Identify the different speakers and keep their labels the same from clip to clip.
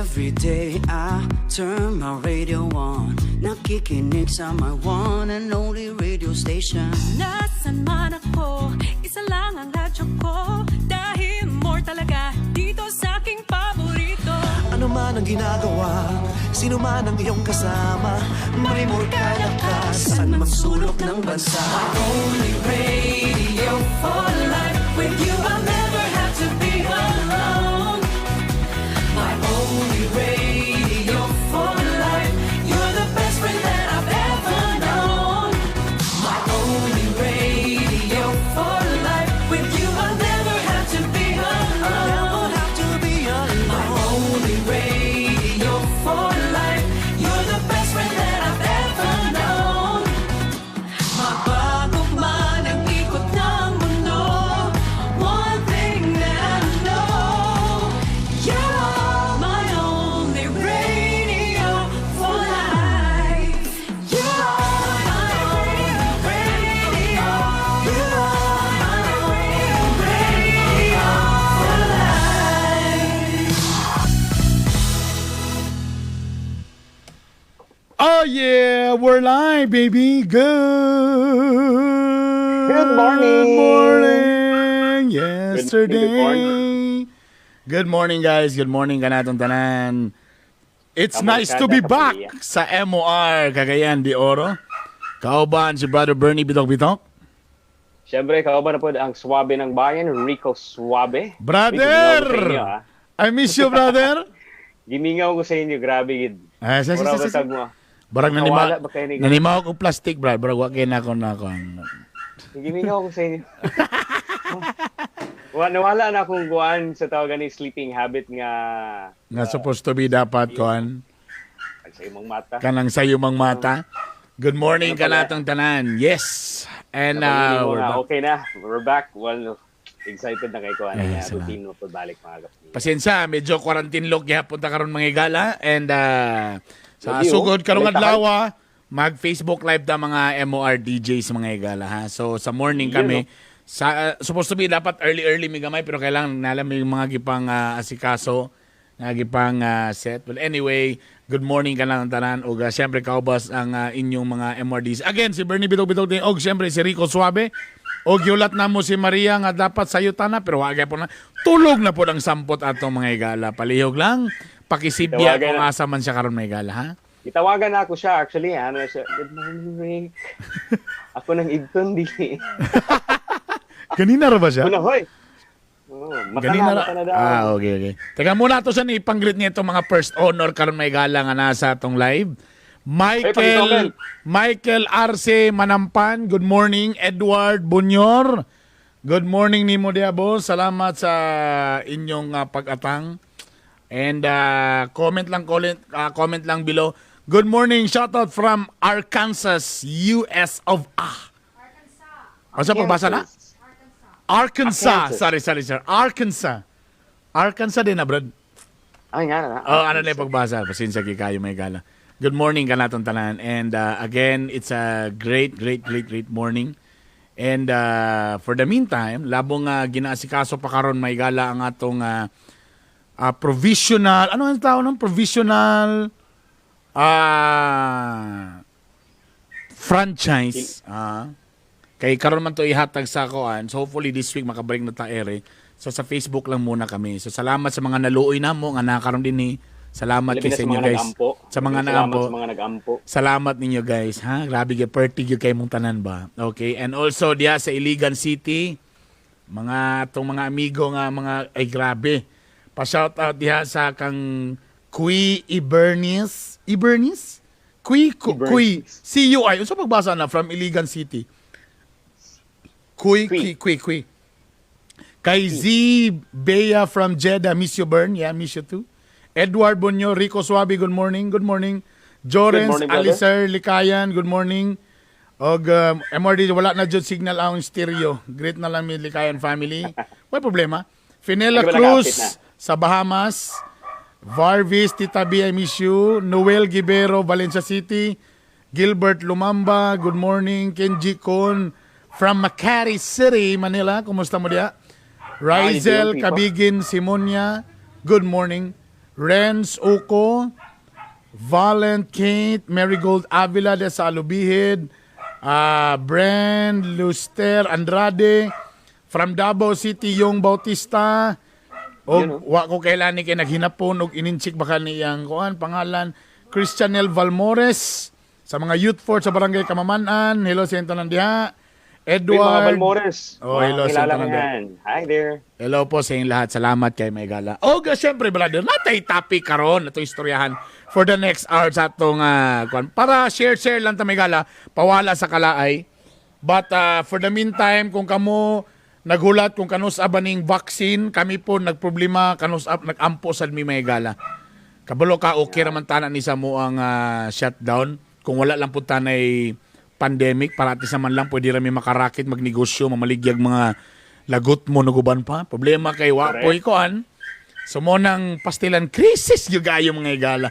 Speaker 1: Every day I turn my radio on, nakikinig sa my one and only radio station.
Speaker 2: Nasaan man ako, isa lang ang radyo ko, dahil more talaga dito sa aking paborito.
Speaker 3: Ano man ang ginagawa, sino man ang iyong kasama, may more kaya ka, saan mang sulok ng bansa.
Speaker 2: Only radio for life, with you I'll never have to be alone. My only radio for life, you're the best friend that I've ever known. My only radio for life, with you I'll never have to be alone. My only radio for life, you're the best friend that I've ever known. Mabago man ang ikot ng mundo, one thing that I know, you're my only radio for life. You're my only radio. You're my only radio for life.
Speaker 4: Oh yeah, we're live, baby. Good morning. Yesterday. Good morning, guys. Good morning kanatong tanan. It's nice to be back sa MOR Cagayan de Oro. Kauban si Brother Bernie Bitok-Bitok.
Speaker 5: Siyempre, kauban na po ang swabe ng bayan, Rico Suabe.
Speaker 4: Brother!
Speaker 5: Gimingaw ko sa inyo, ha?
Speaker 4: I miss you, brother.
Speaker 5: Gimingaw ko sa inyo, grabe gid.
Speaker 4: Sa.
Speaker 5: Batag mo.
Speaker 4: Barang
Speaker 5: Nakawala ba kayo ni-
Speaker 4: nanimaw ko plastic, brad. Barang wakay na ako.
Speaker 5: Gimingaw ko sa inyo. Nawala na akong guwan sa tawagan ni sleeping habit nga
Speaker 4: Nga supposed to be dapat kon.
Speaker 5: sa imong mata.
Speaker 4: Kanang sayo mang mata. Good morning
Speaker 5: Ano pala?
Speaker 4: kanatong tanan. Yes. And
Speaker 5: Napamili mo
Speaker 4: we're
Speaker 5: na,
Speaker 4: back.
Speaker 5: okay na. We're back. Well, excited na kayo ko. Ano
Speaker 4: Yes,
Speaker 5: nga, routine mo po balik mga kapatid.
Speaker 4: Pasensya, medyo quarantine lock ya punta karon mga igala and sa
Speaker 5: Lagi,
Speaker 4: sugod karong
Speaker 5: balita
Speaker 4: adlaw mag Facebook live ta mga MOR DJs mga igala ha. So sa morning
Speaker 5: Yun,
Speaker 4: kami sa supposed to be dapat early may gamay pero kailangan nalam may mga gipang asikaso nga gipang set. Well anyway, good morning ka lang tanan ug syempre kaubas ang inyong mga MRDs. Again si Bernie Bitok-Bitok din og syempre si Rico Suabe. Og giulat na mo si Maria nga dapat sayutan na pero wag po na tulog na po ang sampot atong mga igala. Palihog lang pakisibya
Speaker 5: Tawagan
Speaker 4: kung
Speaker 5: na.
Speaker 4: asa man siya karon mga igala ha.
Speaker 5: Itawagan na ako siya actually. Ano siya? Good morning, Rick. Ako nang igton di.
Speaker 4: Ganina ra ba siya?
Speaker 5: Una, hoy. Oh,
Speaker 4: Ganina ra.
Speaker 5: maka na daw.
Speaker 4: Okay. Teka muna to sa ni ipang-greet niya itong mga first honor karon may igala nga nasa atong live.
Speaker 5: pag-comment.
Speaker 4: Michael Arce Manampan, good morning. Edward Bunyor, good morning nimo diabo. Salamat sa inyong pag-atang. And comment lang below. Good morning, shoutout from Arkansas, US of Arkansas. Ano pagbasa na? Arkansas. Sorry, sir. Arkansas. Arkansas din na, brad.
Speaker 5: Ay, nga na.
Speaker 4: Oh, ano na yung pagbasa? Pasensya kay kayo may gala. Good morning kanatong tanan. And again, it's a great morning. And for the meantime, labong ginaasikaso pa karon may gala ang atong provisional, ano ang tawag ng provisional franchise. Kay karon man to ihatag sa koan. So hopefully this week makabalik na ta ere. So sa Facebook lang muna kami. So salamat sa mga naluoy namo nga nakaroon din ni. Salamat kay sa inyo guys. Sa mga nag-ampo.
Speaker 5: Sa mga nag-ampo.
Speaker 4: Salamat ninyo guys, ha? Grabe gyud perti gyud kay mong tanan ba. Okay? And also diya sa Iligan City, tong mga amigo nga mga ay grabe. Pa-shout out diha sa kang Kui Ibernis. Kui. CUI. Unsa pagbasa na from Iligan City? Kui. Kay Z Bea from Jeddah, miss you Bern. Yeah, miss you too. Edward Bonyo, Rico Suabe, good morning. Good morning. Jorens
Speaker 5: Good morning, brother.
Speaker 4: Alicer Likayan, good morning. Og MRD, wala na dyan signal ang stereo. Great na lang mi Likayan family. May problema. Finella
Speaker 5: Hindi ba
Speaker 4: Cruz
Speaker 5: nag-update
Speaker 4: sa Bahamas. Varvis, Tita B, I miss you. Noel Gibero, Valencia City. Gilbert Lumamba, good morning. Kenji Kon from Makati City, Manila. Kumusta mo diya? Rizel
Speaker 5: people.
Speaker 4: Kabigin Simonia, good morning. Renz Uco, Valent Kate, Marigold Avila de Salubihid, Brand Luster Andrade, from Davao City, Yung Bautista, o wa ko kailan ni kay naghinapon og ininchik baka niyang kuan pangalan Christianel Valmores sa mga youth for sa barangay Kamamanan. Hello sa inyo diha. Edward
Speaker 5: Balmores.
Speaker 4: Oh, hello sa
Speaker 5: kilala mo
Speaker 4: inyo.
Speaker 5: yan. Hi there.
Speaker 4: Hello po sa inyong lahat. Salamat kay May Gala. O, syempre, brother, natay topic karon na ito istoryahan for the next hour sa itong, para share lang ta May Gala, pawala sa kalaay. But for the meantime, kung kamo naghulat kung kanus abaning vaccine, kami po nagproblema, kanus nagampo sa mi May Gala. Kabalo ka, okay raman tanan ni sa mo ang shutdown. Kung wala lang po tanay pandemic, para at naman lang pwede rami makarakit, magnegosyo, mamaligyag mga lagot mo naguban pa. Problema kay wapoy koan. So mo nang pastilan krisis yung gayo mga igala.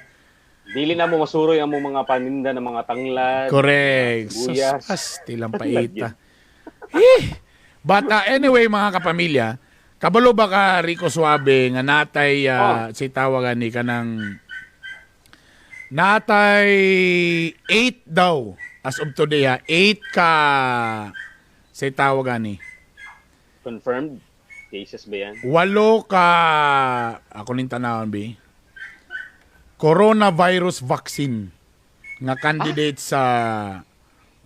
Speaker 5: Dili na mo masuroy ang mga paninda ng mga tanglad.
Speaker 4: Correct.
Speaker 5: Buyas.
Speaker 4: Pastilang paita. But anyway mga kapamilya, kabalo ba ka Rico Suabe nga natay si tawagan ni kanang natay 8 daw. As of today, 8 ka sa tawagan ni.
Speaker 5: Confirmed cases ba yan?
Speaker 4: 8 ka, ako ning tanawon, B, coronavirus vaccine nga candidate sa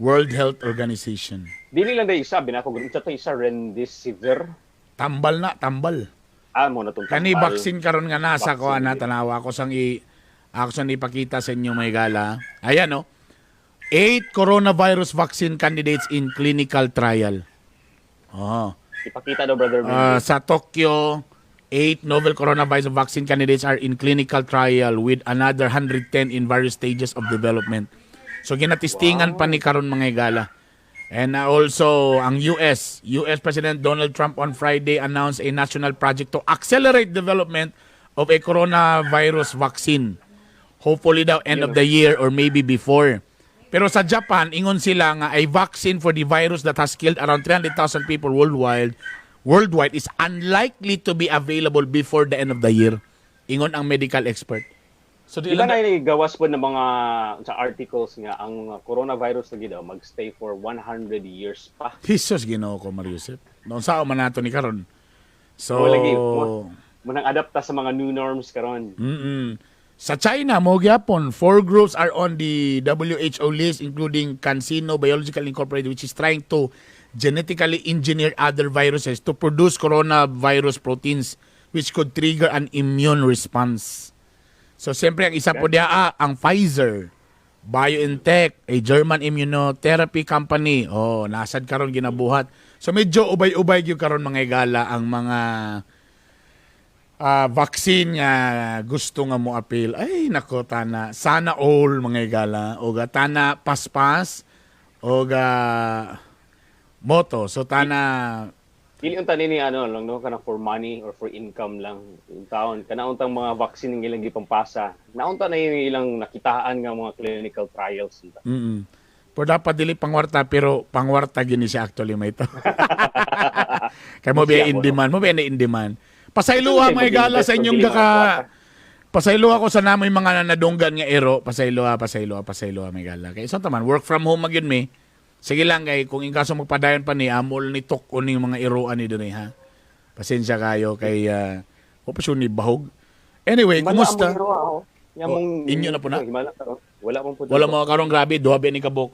Speaker 4: World Health Organization.
Speaker 5: Dili lang day isa, binako gud ito isa Remdesivir.
Speaker 4: Tambal na, tambal.
Speaker 5: Mo na tong
Speaker 4: Kani
Speaker 5: tambal.
Speaker 4: vaccine karon nga nasa ko na tanawa ako sang ipakita sa inyo may gala. Ayan no. 8 coronavirus vaccine candidates in clinical trial. Oh.
Speaker 5: Ipakita daw brother.
Speaker 4: Sa Tokyo, 8 novel coronavirus vaccine candidates are in clinical trial with another 110 in various stages of development. So ginatistingan pa ni karon mga igala. And also ang US President Donald Trump on Friday announced a national project to accelerate development of a coronavirus vaccine. Hopefully daw end of the year or maybe before. Pero sa Japan, ingon sila nga a vaccine for the virus that has killed around 300,000 people worldwide is unlikely to be available before the end of the year. Ingon ang medical expert. So
Speaker 5: Iba na gawas po ng mga sa articles nga ang coronavirus na daw magstay for 100 years pa.
Speaker 4: Jesus Ginoo ko Mariusep. Noon sao man nato ni karon. So
Speaker 5: lagi manang adapta sa mga new norms karon.
Speaker 4: Sa China, mo gyapon, 4 groups are on the WHO list including CanSino Biological Incorporated which is trying to genetically engineer other viruses to produce coronavirus proteins which could trigger an immune response. So siyempre ang isa po diya ang Pfizer, BioNTech, a German immunotherapy company. Oh, nasad karon ginabuhat. So medyo ubay-ubay gyud karon mga igala ang mga vaccine nga gusto nga mo appeal. Ay nako tana, sana all mga igala o ga tana paspas o ga moto. So tana
Speaker 5: Dili unta nini ano lang no kana for money or for income lang yung taon kana untang mga vaccine ng ilang gipampasa. Naunta na yung ilang nakitaan nga mga clinical trials nila.
Speaker 4: Pero dapat dili pangwarta pero pangwarta gini siya actually may to. Kay mo biya in demand, mo biya na in demand. Pasayloha mga igala sa inyong pasayloha ko sa namoy mga nadunggan nga ero, pasayloha mga igala. Kay so taman work from home magyud mi. Sige lang kay kung ingaso magpadayon pa ni amol ni tok uning mga eroan ni dinhi ha. Pasensya kayo kay opasyon ni bahog. Anyway, kumusta? Inyo na po na? Wala mo karong grabe, duhabe ni kabok.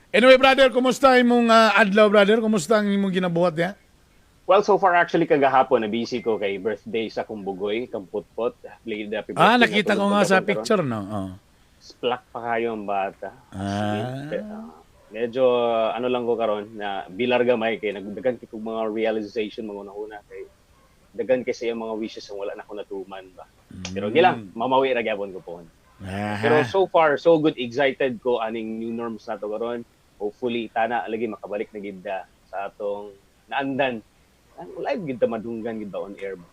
Speaker 4: Anyway, brother, kumusta imong adlaw, brother? Kumusta ang imong ginabuhat ya?
Speaker 5: Well, so far actually kagahapon na busy ko kay birthday sa Kumbugoy, Kamputpot.
Speaker 4: Nakita ko nga sa picture no. Oh.
Speaker 5: Splak pa kayo ang bata. Medyo ano lang ko karon na bilar gamay kay nagdagan kay kog mga realization mga una kay dagan kay sa mga wishes ang wala na ko natuman ba. Pero gilang mamawi ra gyapon ko po. Pero so far so good, excited ko aning new norms nato karon. Hopefully tana lagi makabalik na gid sa atong naandan. Live gid ta madunggan gid ba on air ba.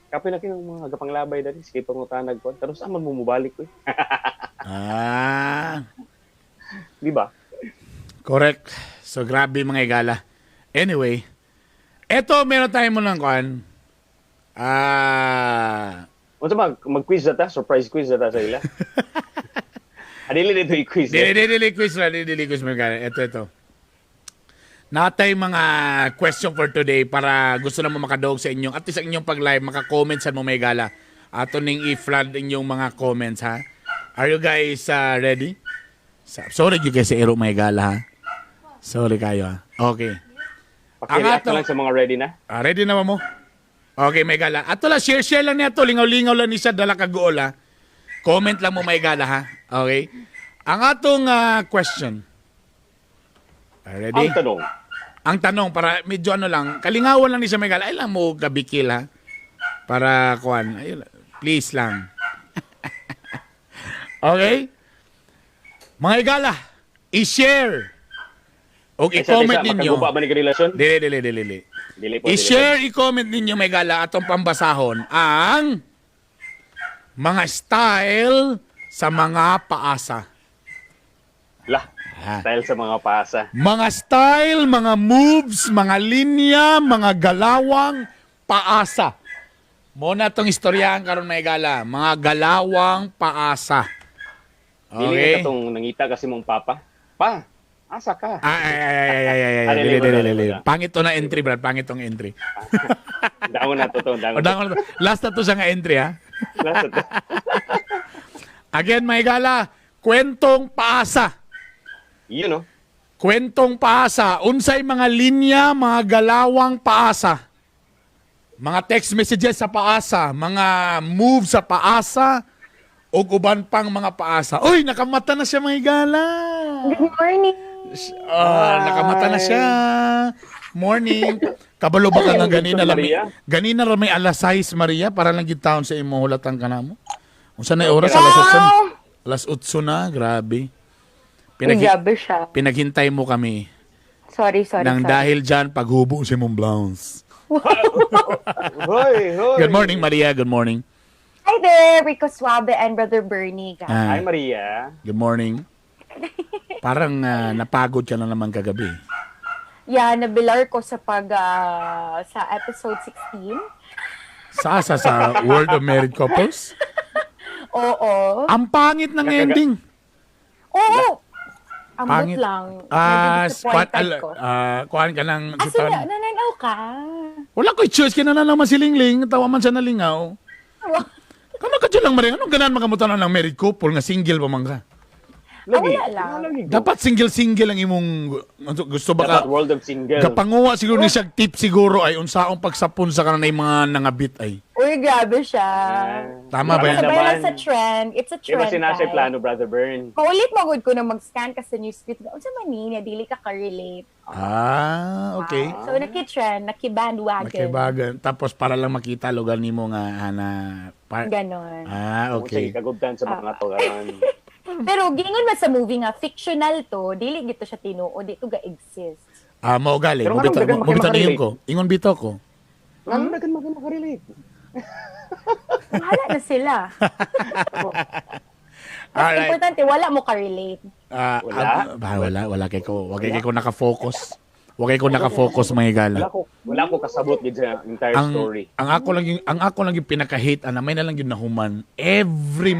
Speaker 5: Kapin na kayo mga gapanglabay dali sige pangutanag ko. Pero saan man mo mubalik ko. Di ba?
Speaker 4: Correct. So grabe mga igala. Anyway, eto meron tayo mo ng kuan.
Speaker 5: Unsa ba mag-quiz ta? Surprise quiz ta sa ila. Adili dito i-quiz.
Speaker 4: Dili quiz na, dili quiz mga gala. Ito. Natay mga question for today para gusto na mo makadog sa inyong, at least sa inyong pag-live, maka-comment sa mo may gala. Ato ning i-flood inyong mga comments, ha? Are you guys ready? Sorry you guys sa ero may gala, ha? Sorry kayo, ha? Okay.
Speaker 5: Pakireact na lang sa mga ready na.
Speaker 4: Ready na mo? Okay, may gala. Ato lang, share lang niya to. Lingaw-lingaw lang ni siya, dala kagool, ha? Comment lang mo may gala, ha? Okay? Ang atong question. Ready? Ang tanong, para medyo ano lang, kalingawan lang ni siya may gala. Ay lang mo kabikil, ha? Para, kuhan, ayun, please lang. Okay? Mga igala, i-share o i-comment ninyo.
Speaker 5: Magkaguba ba ni relasyon?
Speaker 4: Dili.
Speaker 5: Dili po.
Speaker 4: I-share, i-comment ninyo, may gala, atong pambasahon, ang mga style sa mga paasa.
Speaker 5: Lah, style sa mga paasa.
Speaker 4: Mga style, mga moves, mga linya, mga galawang paasa. Muna itong istoryahan karon may gala. Mga galawang paasa.
Speaker 5: Dili
Speaker 4: Okay?
Speaker 5: na katong nangita kasi mong papa. Pa, asa ka?
Speaker 4: Ay. Dili. Pangit to na entry, Brad. Pangit tong entry.
Speaker 5: Dangon na to.
Speaker 4: Last na to siya nga entry, ha?
Speaker 5: Last na to.
Speaker 4: Again, may gala. Kwentong paasa.
Speaker 5: Yun, no?
Speaker 4: Kwentong paasa. Unsay mga linya, mga galawang paasa. Mga text messages sa paasa. Mga moves sa paasa. O uban pang mga paasa. Uy, nakamata na siya, mga gala.
Speaker 6: Good morning.
Speaker 4: Nakamata na siya. Morning. Kabalo ba ka nga ganina lang? Ganina lang may alas 6, Maria, para lang gitaon sa imo hulatan ka na mo. Kung saan na oras, alas 8 na, grabe.
Speaker 6: Grabe siya.
Speaker 4: Pinaghintay mo kami.
Speaker 6: Sorry.
Speaker 4: Nang dahil dyan, paghubo si mong blouse.
Speaker 5: Hoy.
Speaker 4: Good morning, Maria. Good morning.
Speaker 6: Hi there, Rico Suave and Brother Bernie, guys.
Speaker 5: Hi, Maria.
Speaker 4: Good morning. Parang napagod ka na naman kagabi.
Speaker 6: Yeah, nabilar ko sa sa episode 16.
Speaker 4: Sa World of Married Couples?
Speaker 6: Oo.
Speaker 4: Ang pangit ng ending.
Speaker 6: Oo. Ang
Speaker 4: Pangit.
Speaker 6: lang. Disappointed ko.
Speaker 4: Kuhan ka ng...
Speaker 6: Asa na, nananaw ka.
Speaker 4: Wala ko choice, kaya na naman si Lingling, tawa man siya nalingaw. Kano ka dyan lang, Maria? Anong ganan makamutan ng married couple nga single pa man ka?
Speaker 6: Wala lang.
Speaker 4: Dapat single ang imong gusto ba ka?
Speaker 5: Dapat world of single.
Speaker 4: Kapanguwa siguro ni siya tip siguro ay unsaong pagsapon sa kanang mga nangabit ay.
Speaker 6: Uy, grabe siya.
Speaker 4: Tama ba yan?
Speaker 6: Sabay lang sa trend. It's a
Speaker 5: Di ba
Speaker 6: trend,
Speaker 5: sinasay
Speaker 6: guys.
Speaker 5: plano, Brother Bern?
Speaker 6: Maulit magod ko na mag-scan ka sa newsfeed. Unsa man ni, dili ka ka-relate.
Speaker 4: Okay.
Speaker 6: So, naki-trend, naki-bandwagon.
Speaker 4: Makibagan. Tapos para lang makita lugar nimo nga
Speaker 6: Ganon.
Speaker 4: okay.
Speaker 5: Sige, kagubtan sa mga to. Karon.
Speaker 6: Pero gingon man sa movie nga, fictional to, dili gito siya tinuo, dito ga-exist.
Speaker 4: Mao gali.
Speaker 5: Pero
Speaker 4: Mubita
Speaker 5: dagan
Speaker 4: niyon ko. Ingon bito ko.
Speaker 5: Ano na kan makarelate?
Speaker 6: Wala na sila. Mas
Speaker 4: Alright.
Speaker 6: importante, wala mo ka-relate.
Speaker 4: Wala kay ko. Wag kay ko naka-focus. Wag kay ko naka-focus mga gala.
Speaker 5: Wala ko kasabot gid sa entire story.
Speaker 4: Ang ako lang yung pinaka-hate may na lang yung nahuman. Every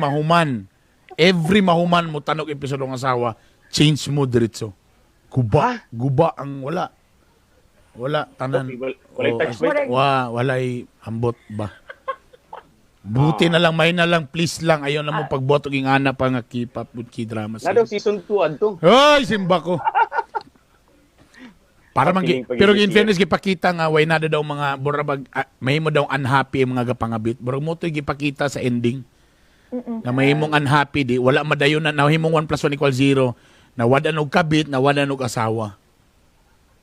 Speaker 4: mahuman mo tanong episode ng asawa, change mo diretso. Guba ang wala. Wala tanan.
Speaker 5: Walay touch ba?
Speaker 4: Walay ambot ba. Buti na lang, may na lang, please lang. Ayaw na mo pagbuhat og ingana pa nga keep-up with key drama.
Speaker 5: Na daw season 2 adto.
Speaker 4: Hoy, simba ko. Pero in
Speaker 5: siya.
Speaker 4: fairness, gipakita nga, way nada daw mga, may mo daw unhappy ang mga gapangabit. Pero mo ito gipakita sa ending. Na may mong unhappy, di, wala madayon na, himong 1 + 1 = 0, na wada og kabit, na wada og asawa.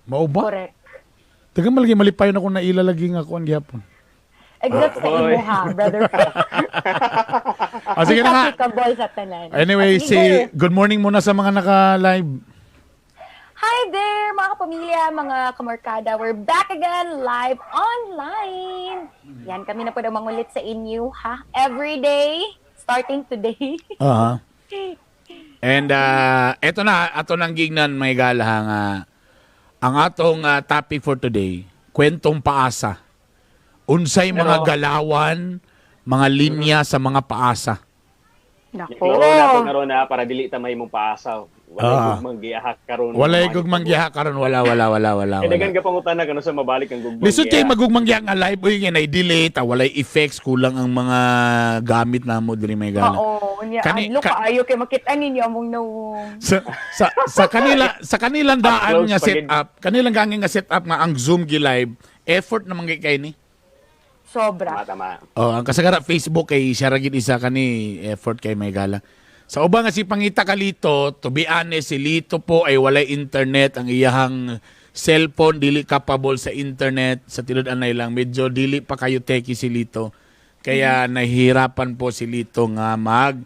Speaker 4: Mao ba?
Speaker 6: Correct.
Speaker 4: Tagang malagi malipayon ako na ilalagi nga ako ang gihapon.
Speaker 6: Except sa imo ha, brother.
Speaker 4: Sige na nga.
Speaker 6: Applicable sa tanan.
Speaker 4: Anyway, say good morning muna sa mga naka-live.
Speaker 6: Hi there, mga kapamilya, mga kamarkada. We're back again, live online. Yan, kami na po daw mangulit sa inyo, ha? Every day, starting today.
Speaker 4: And eto na, ato nang gignan may gala nga. Ang atong topic for today, kwentong paasa. Unsay mga galawan, mga linya sa mga paasa.
Speaker 6: Nako.
Speaker 5: Klaro na to karon na para dili ta may mong paasa. Wala gugmang gihak karon.
Speaker 4: Walay gugmang giha karon, wala.
Speaker 5: Dagan ka pangutana kano sa mabalik ang gugmang.
Speaker 4: Lisod kay magugmang giha nga live oy nga delete, walay effects, kulang ang mga gamit namo diri may gala.
Speaker 6: Oo, nya
Speaker 4: Kani-
Speaker 6: adlo
Speaker 4: ka-
Speaker 6: kaayo kay makita ninyo among no.
Speaker 4: Sa kanilang daan
Speaker 5: Close
Speaker 4: nga
Speaker 5: pa gid.
Speaker 4: setup, kanilang gangin nga setup nga ang Zoom gi live, effort naman kay ni.
Speaker 6: Sobra.
Speaker 5: Tama.
Speaker 4: Oh, ang kasagara Facebook kay siya ra gid isa kani effort kay may gala. Sa uba nga si Pangita Kalito, to be honest, si Lito po ay walay internet, ang iyahang cellphone dili capable sa internet, sa tinud-an lang medyo dili pa kayo techy si Lito. Kaya nahihirapan po si Lito nga mag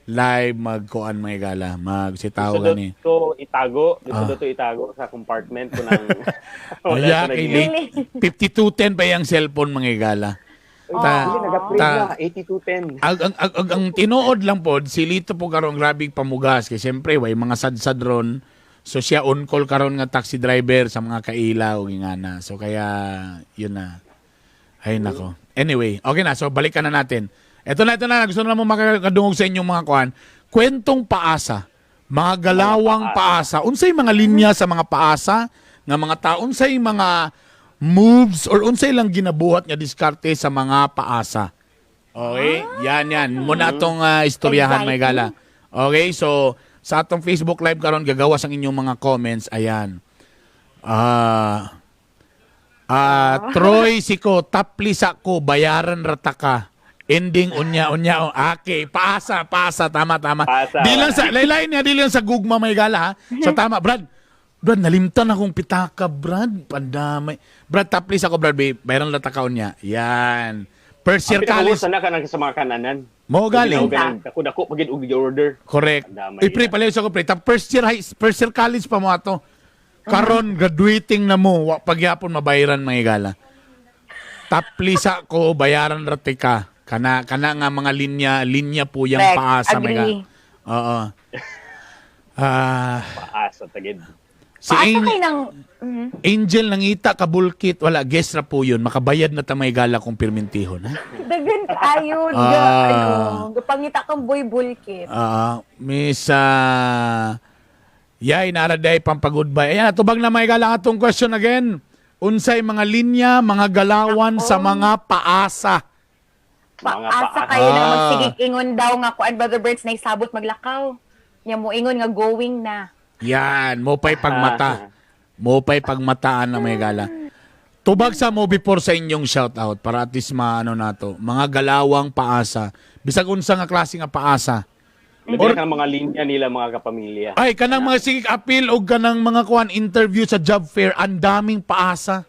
Speaker 4: live magkuan may gala, magsitaw
Speaker 5: Gusto
Speaker 4: gani.
Speaker 5: to itago, gusto to itago sa compartment ko ng
Speaker 4: Aya
Speaker 5: ko
Speaker 4: kay
Speaker 5: nag-
Speaker 4: Lito 5210 pa yung cellphone mga gala.
Speaker 5: Ay, nag-upgrade
Speaker 4: ta-
Speaker 5: na 8210.
Speaker 4: Ang tinuod lang po, si Lito po karon grabe pamugas. Kasi siyempre, way mga sad-sad ron. So siya on call karon nga taxi driver sa mga kailaw, gingana. So kaya, yun na. Ay nako. Anyway, okay na. So balikan na natin. Ito na. Gusto na mo makakadungog sa inyong mga kuan. Kwentong paasa. Mga galawang paasa. Unsay mga linya sa mga paasa nga mga taon unsay mga moves or unsay lang ginabuhat nga diskarte sa mga paasa. Okay? Yan. Muna atong istoryahan may gala. Okay? So, sa atong Facebook Live karon gagawas ang inyong mga comments. Ayan. Troy Siko, taplisa ko, bayaran rataka. Ending unya. Okay, paasa. Tama.
Speaker 5: Paasa.
Speaker 4: Di lang sa, laylain niya, di lang sa gugma may gala ha. So tama, Brad, nalimtan akong pitaka, Brad. Pandamay. Brad, taplis ako, Brad. Bayaran rataka unya. Yan. First year college.
Speaker 5: Sana ka sa mga kananan.
Speaker 4: Mo galing.
Speaker 5: Dako pagid og order.
Speaker 4: Correct.
Speaker 5: Pandamay
Speaker 4: Pre, palayo sa ko, pre. First year college pa mo ato. Karon graduating na mo, pagyapon mabayaran mga gala. Taplisa ko, bayaran ratika. Kana nga mga linya po yung
Speaker 6: Correct.
Speaker 4: paasa mga.
Speaker 6: Agree.
Speaker 4: Oo.
Speaker 5: Paasa tagid.
Speaker 4: Si
Speaker 6: Paasa kay nang
Speaker 4: Angel nangita kabulkit, wala guess ra po yun. Makabayad na ta may gala kung pirmintihon, ha?
Speaker 6: dagan ayun
Speaker 4: Ah.
Speaker 6: ayun. Gapangita kang boy bulkit.
Speaker 4: Miss Yay, naraday pampagoodbye. Ayan, tubag na may gala atong question again. Unsay mga linya, mga galawan sa mga paasa.
Speaker 6: Paasa kayo na magsigig ingon daw nga kuan Brother Birds na isabot maglakaw. Nya mo ingon nga going na.
Speaker 4: Yan, mo pa'y pagmata. Mo pa'y pagmataan na may gala. Tubag sa mo before sa inyong shoutout para at least maano na to. Mga galawang paasa. Bisag unsa nga klase nga paasa.
Speaker 5: Or ang mga linya nila mga kapamilya.
Speaker 4: Ay, kanang mga sigig appeal o kanang mga kuan interview sa job fair, ang daming paasa.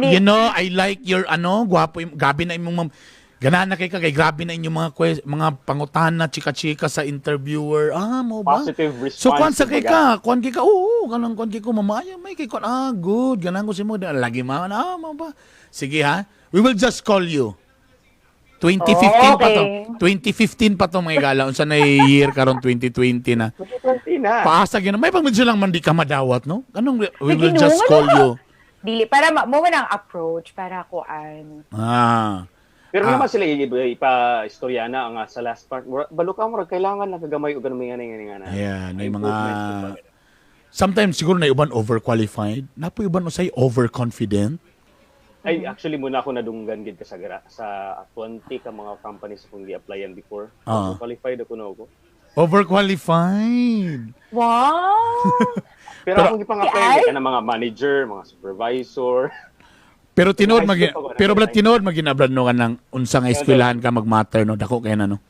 Speaker 4: You know, I like your gwapo, gabi na imong ganahan na kay grabe na inyong mga pangutana, chika-chika sa interviewer. Mo ba?
Speaker 5: Positive response.
Speaker 4: So kuan sa kay ka, oo, kanang kuan kay ko mamaya may kay kuan, good, ganahan ko si mo lagi man, mo ba? Sige ha, we will just call you. 2015 pa to. 2015 pa to mga gala. Unsa na year karon 2020 na.
Speaker 5: 2020 na.
Speaker 4: Paasa gyud. May pag medyo lang man di ka madawat, no? Anong we will just call you.
Speaker 6: Dili para mo man ang approach para kuan.
Speaker 5: Pero naman sila ipa-istoryana ang sa last part. Balo ka mo kailangan lang kagamay og ganun nga.
Speaker 4: Ayan, may mga sometimes siguro na uban overqualified. Napoy uban usay overconfident.
Speaker 5: Ay, actually, muna ako nadunggan gid ka sa 20 ka mga companies kung gi-applyan before. Qualified ako na ako.
Speaker 4: Overqualified.
Speaker 6: Wow!
Speaker 5: Pero akong gipang-applyan ka ng mga manager, mga supervisor.
Speaker 4: Pero Brad tinuod maginabrad no kanang unsa nga eskwelahan ka magmatter no dako kay na no.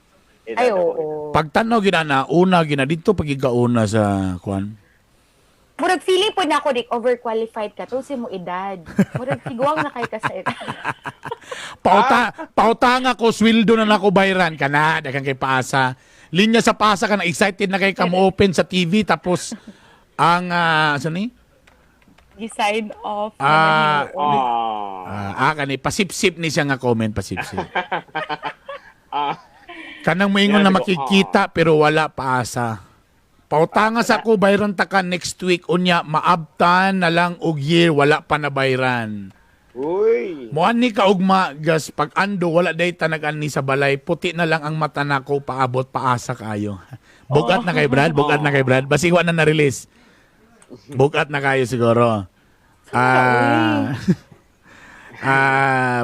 Speaker 6: Ay, oo.
Speaker 4: Pagtanaw gina una gina dito pagigauna sa kuan.
Speaker 6: Murag feeling po na ako dik overqualified ka to si mo edad. Murag tiguang na kay ka sa edad.
Speaker 4: Pauta nga ko sweldo na nako bayran kana daghang kay paasa. Linya sa paasa ka na excited na kay ka mo open sa TV tapos ang ni?
Speaker 6: Decide off.
Speaker 4: Kani pasipsip ni siya nga comment pasipsip. Kanang moingon na makikita pero wala paasa. Pautanga sa ko bayran ta ka next week unya maabtan na lang og year wala pa na bayran.
Speaker 5: Uy.
Speaker 4: Muan ni kaugma gas pag ando wala day tanagan ni sa balay, puti na lang ang mata nako paabot paasa kayo. Bugat na kay Brad, bugat na kay Brad. Basi wa na na-release. Bugat na kayo siguro.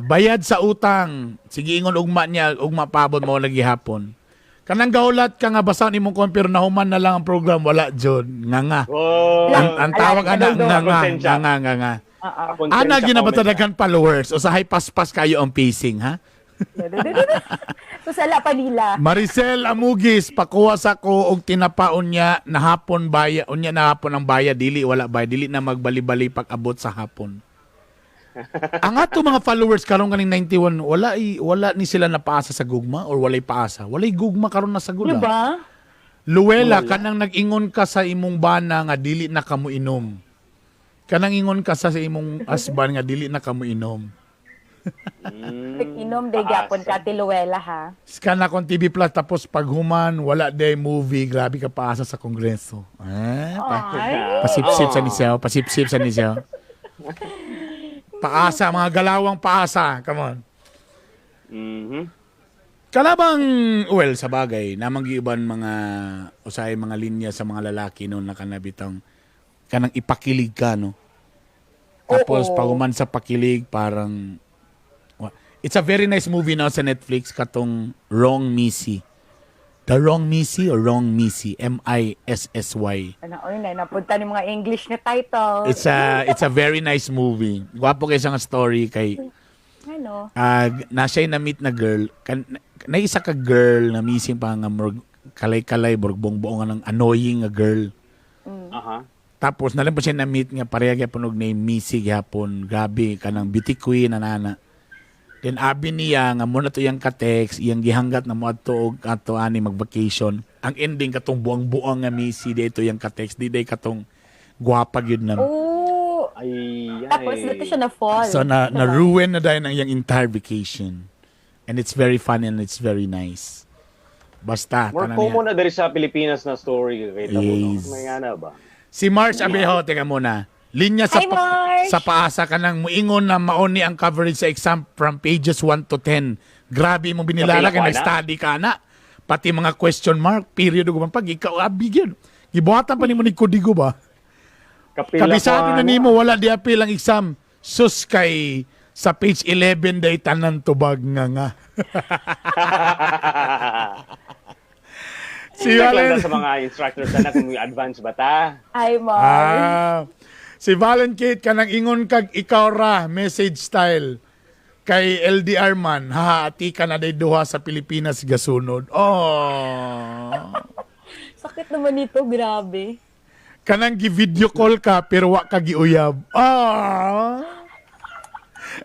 Speaker 4: Bayad sa utang. Sige ingon ugma niya, ugma paabot mo lagi hapon. Kanang gaulat ka nga basa nimong compare na human na lang ang program wala jud. Nga.
Speaker 5: Oh.
Speaker 4: Ang tawag ana nga. Ana ginabatagan followers o sa high paspas kayo ang pacing ha.
Speaker 6: So sala pa nila.
Speaker 4: Maricel Amugis pakuha sa ko og tinapaon niya na hapon baya unya na hapon ang baya dili wala bay dili na magbali-bali pag abot sa hapon. Ang ato mga followers karon kaning 91 wala ni sila napaasa sa gugma or walay paasa. Walay gugma karon na sa gula.
Speaker 6: Diba?
Speaker 4: Luwela kanang nag-ingon ka sa imong bana nga dili na kamo inom. Kanang ingon ka sa imong husband nga dili na kamo inom.
Speaker 6: Inom day gapon ka Tiluela ha.
Speaker 4: Scan akong TV Plus tapos paghuman wala day movie grabe ka paasa sa kongreso. Pasipsip sa nisaw, pasipsip sa nisaw. Paasa, mga galawang paasa. Come on. Kalabang, well, sa bagay, namang giuban mga usay mga linya sa mga lalaki noon na kanabitang kanang ipakilig ka, no? Tapos, paguman sa pakilig, parang it's a very nice movie now sa Netflix, katong Wrong Missy. The Wrong Missy or Wrong Missy? M-I-S-S-Y.
Speaker 6: Napunta ni mga English na title.
Speaker 4: It's a very nice movie. Gwapo kayo sa story kay
Speaker 6: Ano?
Speaker 4: na siya na-meet na girl. Na isa ka girl na missing pa nga kalay-kalay, buong ng annoying nga girl. Tapos nalang po siya na-meet nga pareha kaya punog na Missy gyapon. Grabe, kanang beauty queen na nana. Then abi niya nga muna to yung ka-text, iyang gihanggat na mo ato og ato ani mag-vacation. Ang ending katong buang-buang nga Missy dito yung ka-text, di day katong gwapa gyud na.
Speaker 6: Oh.
Speaker 5: Ay.
Speaker 6: Tapos dito siya na-fall.
Speaker 4: So na-ruin na dahil ang iyang entire vacation. And it's very fun and it's very nice. Basta.
Speaker 5: More
Speaker 4: kanang
Speaker 5: common na dari sa Pilipinas na story. Kakita mo,
Speaker 4: Yes.
Speaker 5: no? May nga ba?
Speaker 4: Si March Abejo, teka muna. Linya
Speaker 6: Hi, March!
Speaker 4: sa paasa ka nang muingon na maoni ang coverage sa exam from pages 1 to 10. Grabe mo binilala
Speaker 5: Kapila
Speaker 4: ka
Speaker 5: ko,
Speaker 4: nag-study ka na. Pati mga question mark, period ug man pag ikaw abigyan. Gibuhatan pa nimo ni kodigo ba? Kabisado na nimo wala di apil ang exam. Sus kay sa page 11 day tanan tubag nga. Si
Speaker 5: Valen
Speaker 4: Valen
Speaker 5: sa mga instructors na kung may advance ba ta?
Speaker 6: Hi, March.
Speaker 4: Si Valen Kate kanang ingon kag ikaw ra message style kay LDR man haati ka na day duha sa Pilipinas gasunod.
Speaker 6: Sakit naman ito, grabe.
Speaker 4: Kanang gi-video call ka pero wa ka giuyab.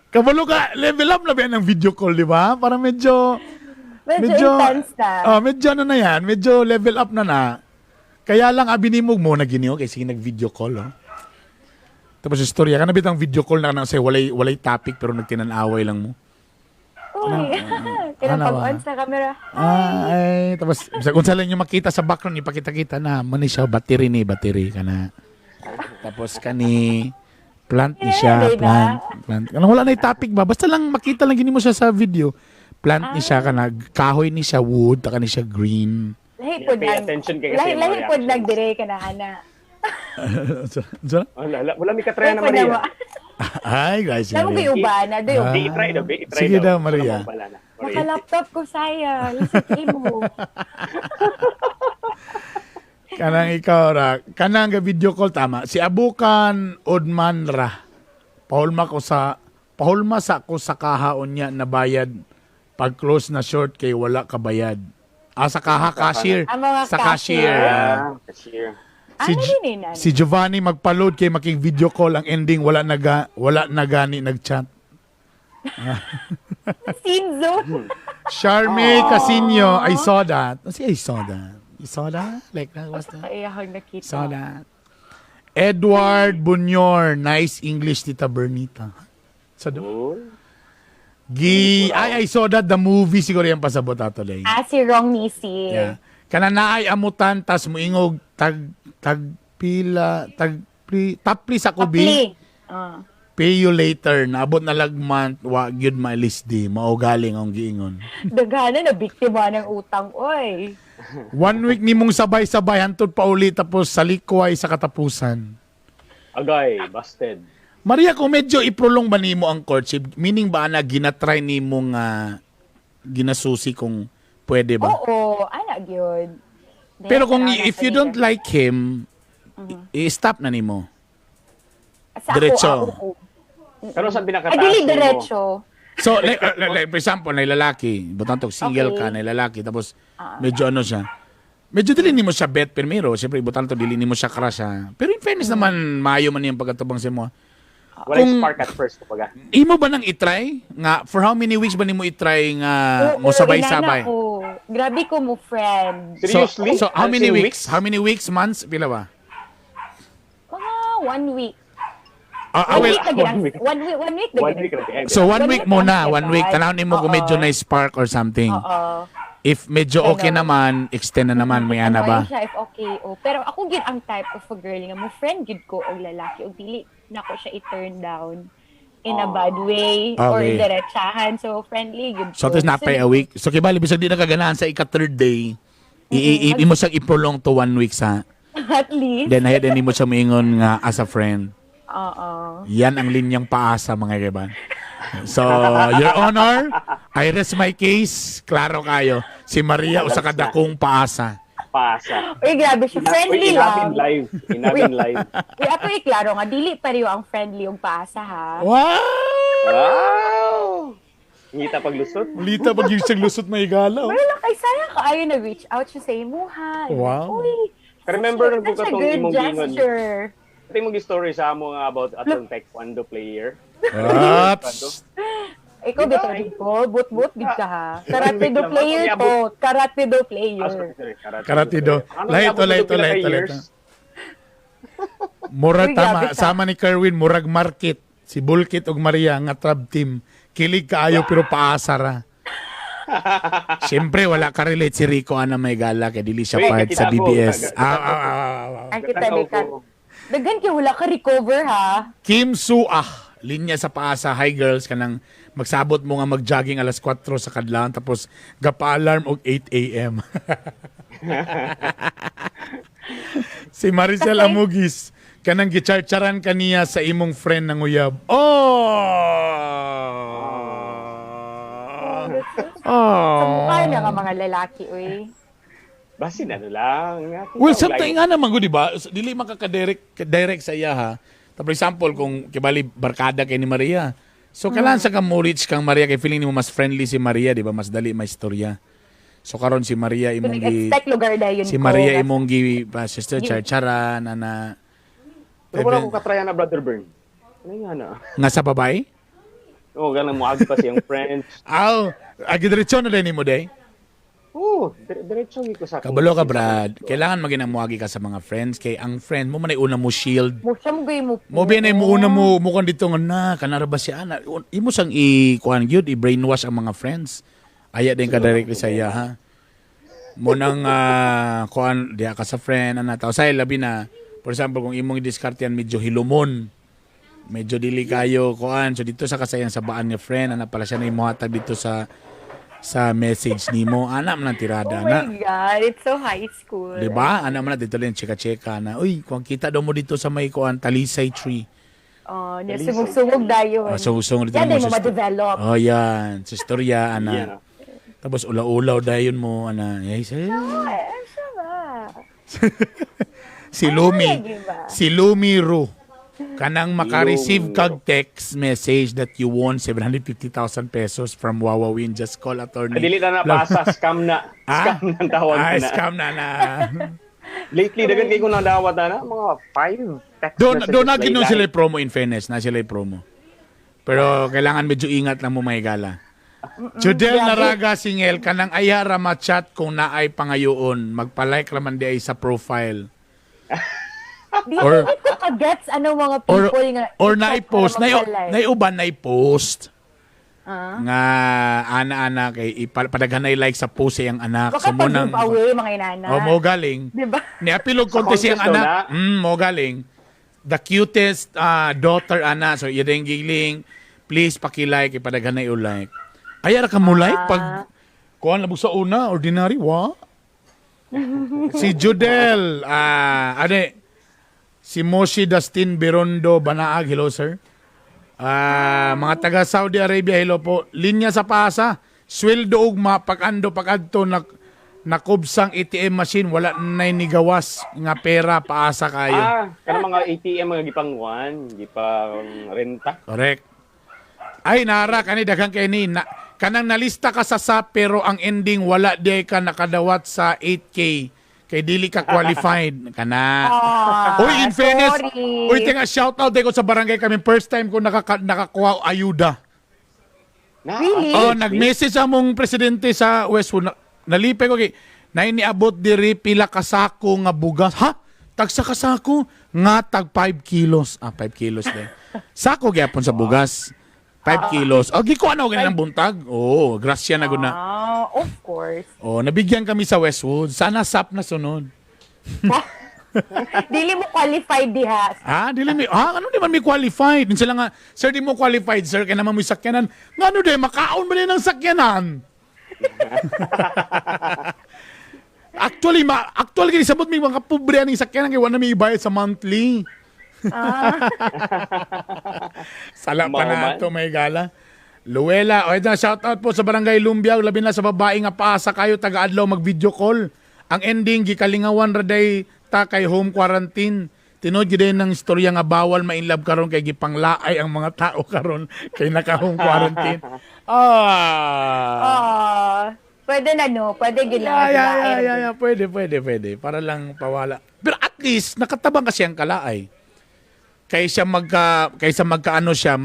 Speaker 4: Kabalo ka, level up na ba yan ng video call, di ba? Parang medyo
Speaker 6: intense na.
Speaker 4: Medyo na yan. Medyo level up na. Kaya lang abinimog mo na giniyo kasi nag-video call, oh. Tapos istorya, kanabit ang video call na kasi walay topic pero nagtinanaway lang mo.
Speaker 6: Uy, pag-on sa camera.
Speaker 4: Tapos kung saan lang yung makita sa background, ipakita-kita na, mani siya, battery ka na. Tapos kani, plant ni siya, plant. Kanang wala na yung topic ba? Basta lang makita lang gini mo siya sa video. Plant ni siya, kanag kahoy ni siya, wood, taka ni siya green.
Speaker 6: Lahi
Speaker 5: Pay attention kay kasi
Speaker 6: Lahi po nagdire ka na, ana.
Speaker 5: Wala may katraya na Maria.
Speaker 4: Ay, guys.
Speaker 6: Alam mo kayo ba?
Speaker 5: I-try daw.
Speaker 4: Sige daw, Maria.
Speaker 6: Naka-laptop ko saya. Lisip mo.
Speaker 4: Kanang ikaw ra. Kanang ga video call tama. Si Abukan Udman ra. Pahulma sa ko sa kahaon niya na bayad pag close na short kay wala ka bayad. Sa kaha cashier. Sa cashier.
Speaker 5: Cashier.
Speaker 4: Si Giovanni magpa-load kay making video call ang ending wala nagani nagchat.
Speaker 6: Sinzo.
Speaker 4: Charme Casino, I saw that. I saw that. You saw that? Like that was that?
Speaker 6: Ay, ako nakita.
Speaker 4: Saw that. Edward Bunyor, nice English Tita Bernita. Sa do? I saw that the movie siguro yung pasabot ato lay.
Speaker 6: Si Wrong Missy.
Speaker 4: Yeah. Kana naay amutan tas moingog tapli sa kubi. pay you later, naabot na lagman, wa gyud maalis di, mao galing ang giingon.
Speaker 6: Dagana na biktima ng utang, oy.
Speaker 4: 1 week nimong sabay-sabay hantod pa uli tapos sa likway sa katapusan.
Speaker 5: Agay, busted.
Speaker 4: Maria, kung medyo iprolong ba nimo ang courtship, meaning ba na ginatry nimo nga ginasusi kung pwede ba?
Speaker 6: Oo, anak yun.
Speaker 4: Pero kung if you don't like him, i-stop na nimo.
Speaker 6: Sa
Speaker 4: diretso.
Speaker 6: Ako.
Speaker 5: Pero sa
Speaker 6: Ay,
Speaker 5: pinakataas
Speaker 6: dili
Speaker 5: mo,
Speaker 6: diretso.
Speaker 4: So, like, for example, na lalaki, butang to, single
Speaker 6: Okay.
Speaker 4: ka, na lalaki, tapos medyo ano siya, medyo dili nimo siya bet primero, siyempre, butang to, dili nimo siya crush ha. Pero in fairness naman, maayo man yung pagkatubang sa mo.
Speaker 5: wala
Speaker 4: kung-
Speaker 5: spark at first kumbaga.
Speaker 4: Imo ba nang itry? Nga, for how many weeks ba nimo itry nga mo sabay-sabay?
Speaker 6: Inana ko. Grabe ko mo, friend.
Speaker 5: Seriously?
Speaker 4: So, how many
Speaker 5: As in
Speaker 4: weeks? How many weeks, months? Pila ba?
Speaker 6: Mga 1 week.
Speaker 4: Ah,
Speaker 6: One
Speaker 4: well,
Speaker 6: week na ginang.
Speaker 5: One week.
Speaker 6: 1 week. 1 week na
Speaker 5: 1
Speaker 6: ginang.
Speaker 5: week lang.
Speaker 4: so 1
Speaker 6: One
Speaker 4: week
Speaker 6: week
Speaker 4: muna,
Speaker 6: lang,
Speaker 4: 1 week.
Speaker 6: diba?
Speaker 4: Tanaw nimo kung medyo
Speaker 6: Oo.
Speaker 4: na spark or something.
Speaker 6: Oo.
Speaker 4: If medyo okay
Speaker 6: Ganun.
Speaker 4: naman, extend na naman, may ana ba?
Speaker 6: Annoying siya if okay. Oh. Pero ako gid ang type of a girl nga mo friend gid ko og lalaki og dili nako siya i-turn down in a bad way or
Speaker 4: Okay.
Speaker 6: diretsahan. So friendly gid
Speaker 4: So,
Speaker 6: ko.
Speaker 4: tapos napay a week. So, kibali, bisag di nakaganahan sa ika-third day, mo siyang i-prolong to 1 week sa.
Speaker 6: At least.
Speaker 4: Then, hayad mo siya maingon nga as a friend.
Speaker 6: Oo.
Speaker 4: Yan ang linyang paasa, mga kaiban. So, Your Honor, I rest my case. Klaro kayo. Si Maria o sa kadakong paasa.
Speaker 5: Pasa.
Speaker 6: Uy, grabe siya. Friendly lang.
Speaker 5: Live. Inabin live.
Speaker 6: Uy, ako iklaro nga, dili pareho ang friendly yung paasa, ha?
Speaker 4: Wow!
Speaker 5: Wow! Ngita paglusot.
Speaker 4: Lita pag yung siyang lusot may galaw.
Speaker 6: Wala kay sayang ka ayaw nag-reach out siya sa imuha.
Speaker 4: Wow.
Speaker 6: Uy,
Speaker 5: Remember nung
Speaker 6: such a
Speaker 5: katong
Speaker 6: good
Speaker 5: imong gingon.
Speaker 6: gesture.
Speaker 5: Ito yung story sa mo nga about atong taekwondo player.
Speaker 4: What?
Speaker 6: Ikaw, beto din ko. But-but, big ka, ha? Karate do
Speaker 5: Wait lang,
Speaker 6: player
Speaker 5: ako
Speaker 6: to. Karate do
Speaker 5: Ah,
Speaker 6: player.
Speaker 5: sorry,
Speaker 4: Karatido.
Speaker 5: Ano,
Speaker 4: Lahito,
Speaker 5: abot
Speaker 4: lahito,
Speaker 5: na pila ka
Speaker 4: lahito,
Speaker 5: years?
Speaker 4: lahito. Murag
Speaker 6: Uy, grabe
Speaker 4: tama.
Speaker 6: ka.
Speaker 4: Sama ni Kerwin, murag market. Si Bulkit ug Maria nga trap team. Kilig kaayo pero paasara. Siyempre, wala ka relate si Rico ana may gala kay dili siya
Speaker 5: Uy,
Speaker 4: part sa
Speaker 5: kakita ko.
Speaker 4: BBS.
Speaker 6: Ang kita, ka. Dagan kayo, wala ka recover, ha?
Speaker 4: Kim Suah, linya sa paasa. Hi girls, kanang magsabot mo nga mag-jogging alas 4 sa kadlaw tapos gapa-alarm og 8 a.m. Si Maricel
Speaker 6: Okay.
Speaker 4: Amugis, kanang gicharcharan kaniya sa imong friend ng uyab.
Speaker 6: Sa
Speaker 4: Oh.
Speaker 6: mukha na nga mga lalaki, uy.
Speaker 5: Basin ano lang.
Speaker 4: Well, something nga naman ko, di ba? Dili makaka-direct sa iya, ha? For example, kung kibali barkada kay ni Maria. So, kailangan sa kamurich kang Maria, kay feeling mo mas friendly si Maria, di ba? Mas dali may istorya. So, karon si Maria imong gi...
Speaker 6: Nag-expect lugar na yun
Speaker 4: Si
Speaker 6: ko.
Speaker 4: Maria imong gi... sister, charcharan, ana...
Speaker 5: Pero wala ko katraya na Brother Bern. Ano nga na?
Speaker 4: Nga sa babay?
Speaker 5: Oo, ganang mo agi pa siyang friends.
Speaker 4: Aw, agidiretso na din mo, day.
Speaker 5: Oo, diretso ko sa
Speaker 4: Kabalo ka, Brad. Kailangan maginamuagi ka sa mga friends. Kay ang friend mo, manay una mo shield.
Speaker 6: Mo siya mo gay mo.
Speaker 4: Mo binay mo una mo mukan dito nga na kanara ba si ana. Imo sang i-kuan gyud i-brainwash ang mga friends. Aya din ka directly sa iya ha. Mo nang kuan diha ka sa friend ana taw say labi na. For example kung imong i-discard yan medyo hilumon. Medyo dili kayo kuan so dito sa kasayang sa baan ni friend ana pala siya na imuhatag dito sa message nimo ana man ang tirada
Speaker 6: Oh
Speaker 4: na.
Speaker 6: my God, it's so high school.
Speaker 4: Diba? Ana man na dito lang chika-chika na. Uy, kung kita daw mo dito sa may kuan Talisay tree.
Speaker 6: Oh, niya sumug-sumug dayon.
Speaker 4: Sungusong dito
Speaker 6: Yan
Speaker 4: mo
Speaker 6: din mo
Speaker 4: sa
Speaker 6: ma-develop.
Speaker 4: Oh, yan. Sa istorya, ana.
Speaker 5: Yan,
Speaker 4: Tapos ulaw-ulaw dayon mo, ana. Yes,
Speaker 6: Ay, siya ba?
Speaker 4: si Lumi.
Speaker 6: Ay, ba?
Speaker 4: Si Lumi Ru. Kanang maka-receive kag text message that you won 750,000 pesos from Wawawin. Just call attorney.
Speaker 5: Dili na napasa, scam na.
Speaker 4: Ah?
Speaker 5: Scam na tawag
Speaker 4: Ah,
Speaker 5: ko na.
Speaker 4: scam na na.
Speaker 5: Lately, dagan kayo ko nang dawat na, mga 5 text
Speaker 4: Doon
Speaker 5: messages
Speaker 4: na ginon
Speaker 5: laylay.
Speaker 4: sila promo in fairness. Na sila promo. Pero kailangan medyo ingat lang mo may gala. Judel Naraga Singel, kanang ayara ma-chat kung naay pangayoon. Magpa-like raman di ay sa profile.
Speaker 6: Di
Speaker 4: Or-
Speaker 6: ko ka-gets ano mga
Speaker 4: Or,
Speaker 6: people nga.
Speaker 4: or nai-post. Naiuban nai-post.
Speaker 6: Ah.
Speaker 4: Nga ana-ana kay padaghanay like sa post ang anak.
Speaker 6: Baka
Speaker 4: mo nang
Speaker 6: pag-giveaway mga inana.
Speaker 4: mo galing.
Speaker 6: Diba?
Speaker 4: Ni apilog
Speaker 5: Sa
Speaker 4: contest ang
Speaker 5: contest daw
Speaker 4: anak. Mo galing. the cutest daughter ana. So yun giling. Please paki-like ipadaghan na i-like. Ay ara ka mo like pag kuan labog sa una ordinary wa. Si Judel si Moshi Dustin Birondo Banaag, hello sir. Mga taga Saudi Arabia, hello po. Linya sa Pasa, sweldo og pag-ando pag-adto nakubsang ATM machine, wala na ni gawas nga pera paasa kayo.
Speaker 5: Kanang mga ATM mga gipang renta.
Speaker 4: Correct. Ay nara kani daghang kay ni kanang nalista ka sa SAP pero ang ending wala di ka nakadawat sa 8K kay dili ka qualified kana. Uy, in fairness,
Speaker 6: sorry.
Speaker 4: uy, tinga shout out ko sa barangay kami first time ko nakakuha ayuda.
Speaker 6: Really?
Speaker 4: Oh, nag-message among presidente sa Westwood. Nalipay ko kay na iniabot diri pila ka sako nga bugas. Ha? Tagsa ka sako nga tag 5 kilos. 5 kilos din. Sako gyapon sa bugas. 5 kilos. O, giko ano ganyan ang buntag? Oo, grasya na guna.
Speaker 6: Of course.
Speaker 4: Oh, nabigyan kami sa Westwood. Sana SAP na sunod.
Speaker 6: Dili mo qualified diha.
Speaker 4: Dili mi. Ano di man mi qualified? Sila nga, sir, di mo qualified, sir. Kaya naman mo sakyanan. Nga ano di, makaon ba din ang sakyanan? Actually, sabot mi mga pobre ang sakyanan kaya wala mi ibayad sa monthly. Sala pa na ito, may gala. Luella, shout out po sa Barangay Lumbiao, labi na sa babae nga paasa kayo, taga-adlaw mag-video call. Ang ending, gikalingawan raday ta kay home quarantine. Tinod yun din ng istorya nga bawal ma-inlove karon kay gipanglaay ang mga tao karon kay naka-home quarantine.
Speaker 6: Pwede na no, pwede gila.
Speaker 4: Pwede. Para lang pawala. Pero at least, nakatabang kasi ang kalaay. Kaysa magka-ano siya,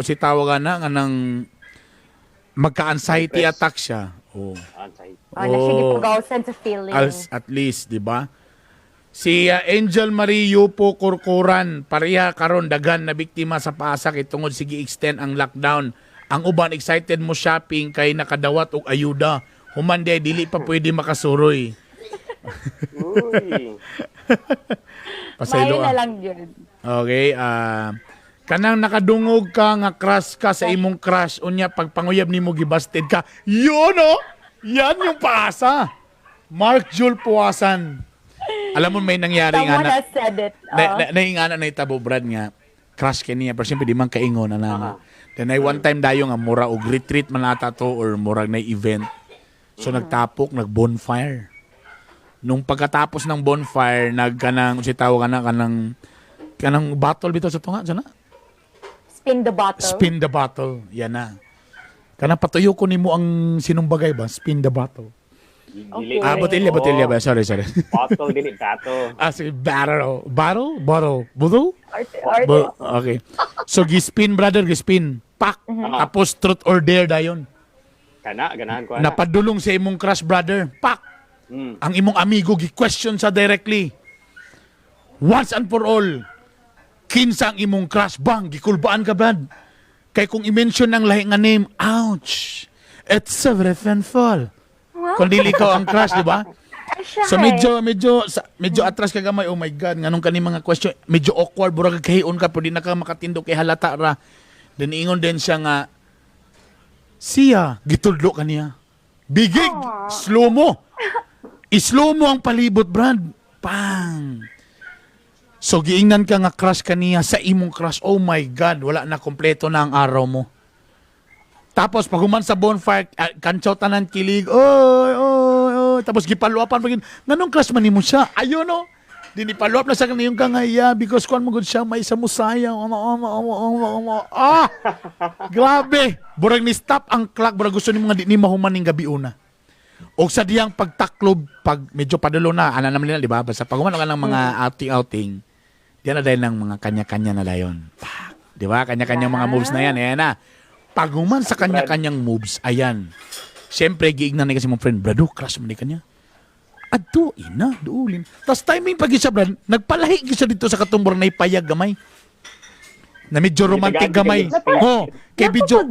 Speaker 4: si tawagan na nga ng magka-anxiety attack siya.
Speaker 6: Sige, pag-awsan sa feeling.
Speaker 4: At least, di ba? Si Angel Mario po Kurkuran, pareha karon dagan na biktima sa paasa kay tungod sige extend ang lockdown. Ang uban excited mo shopping kay nakadawat og ayuda. Human day dili pa pwede makasuroy.
Speaker 5: Uy.
Speaker 6: Mayo na lang yun.
Speaker 4: Okay, kanang nakadungog ka nga crush ka sa imong crush unya pagpanguyab nimo gibasted ka. Yun oh. Yan yung paasa. Mark Jul Puasan. Alam mo may nangyari nga
Speaker 6: Someone has said it.
Speaker 4: naingana na itabo Brad nga crush kay niya pero siyempre di man kaingon na. Then ay one time dayo nga mura og retreat man ata to or murag na event. So nagtapok, nag-bonfire. Nung pagkatapos ng bonfire, nagkanang si tawag kanang bottle bitaw sa tunga, sana?
Speaker 6: Spin the bottle.
Speaker 4: Spin the bottle. Yan na. Kanang patuyo ko nimo ang sinumbagay ba? Spin the bottle.
Speaker 5: Dili.
Speaker 4: Botelya ba? Sorry.
Speaker 5: Bottle dili bato.
Speaker 4: Si bottle. Bottle?
Speaker 6: Arte.
Speaker 4: Okay. So gispin brother, gispin. Pak. Tapos truth or dare dayon.
Speaker 5: Ganahan ko
Speaker 4: Napadulong sa imong crush brother. Pak. Ang imong amigo gi-question sa directly. Once and for all. Kinsa ang imong crush bang gikulbaan ka brad? Kay kung i-mention ang lahi nga name, ouch. It's so very painful. Kung dili ko ang crush, di ba? So medyo atras ka gamay. Oh my God, nganong kani mga question, medyo awkward, burag kahiyon ka pero di na ka makatindog kay halata ra. Then ingon din siya nga siya gitudlo kaniya. Bigig, slow mo. I-slow mo ang palibot, Brad. Pang. So giingnan ka nga crush kaniya sa imong crush. Oh my God, wala na kompleto na ang araw mo. Tapos pag human sa bonfire, kantsaw tanan kilig. Oy. Tapos gipaluapan pagin. Nganong crush man nimo siya? Ayun no. Dinipaluap na sa kaniyong kangaya because kuan mo gud siya may sa musaya. Grabe. Burag ni stop ang clock, burag gusto nimo nga di ni mahuman ning gabi una. O sa diyang pagtaklob, pag medyo padulo na, ana naman nila, di ba? Basta pag umano ka ng mga outing, diyan na dahil ng mga kanya-kanya na dayon. Di ba? Kanya-kanyang mga moves na yan. Ayan na. Pag uman sa kanya-kanyang moves, ayan. Siyempre, giignan na kasi mong friend, Brado, crush mo ni kanya. Ado, ina, duulin. Tapos timing pag isa, Brad, nagpalahi siya dito sa katumbor na ipayag gamay. Na medyo romantic gamay. Kay video.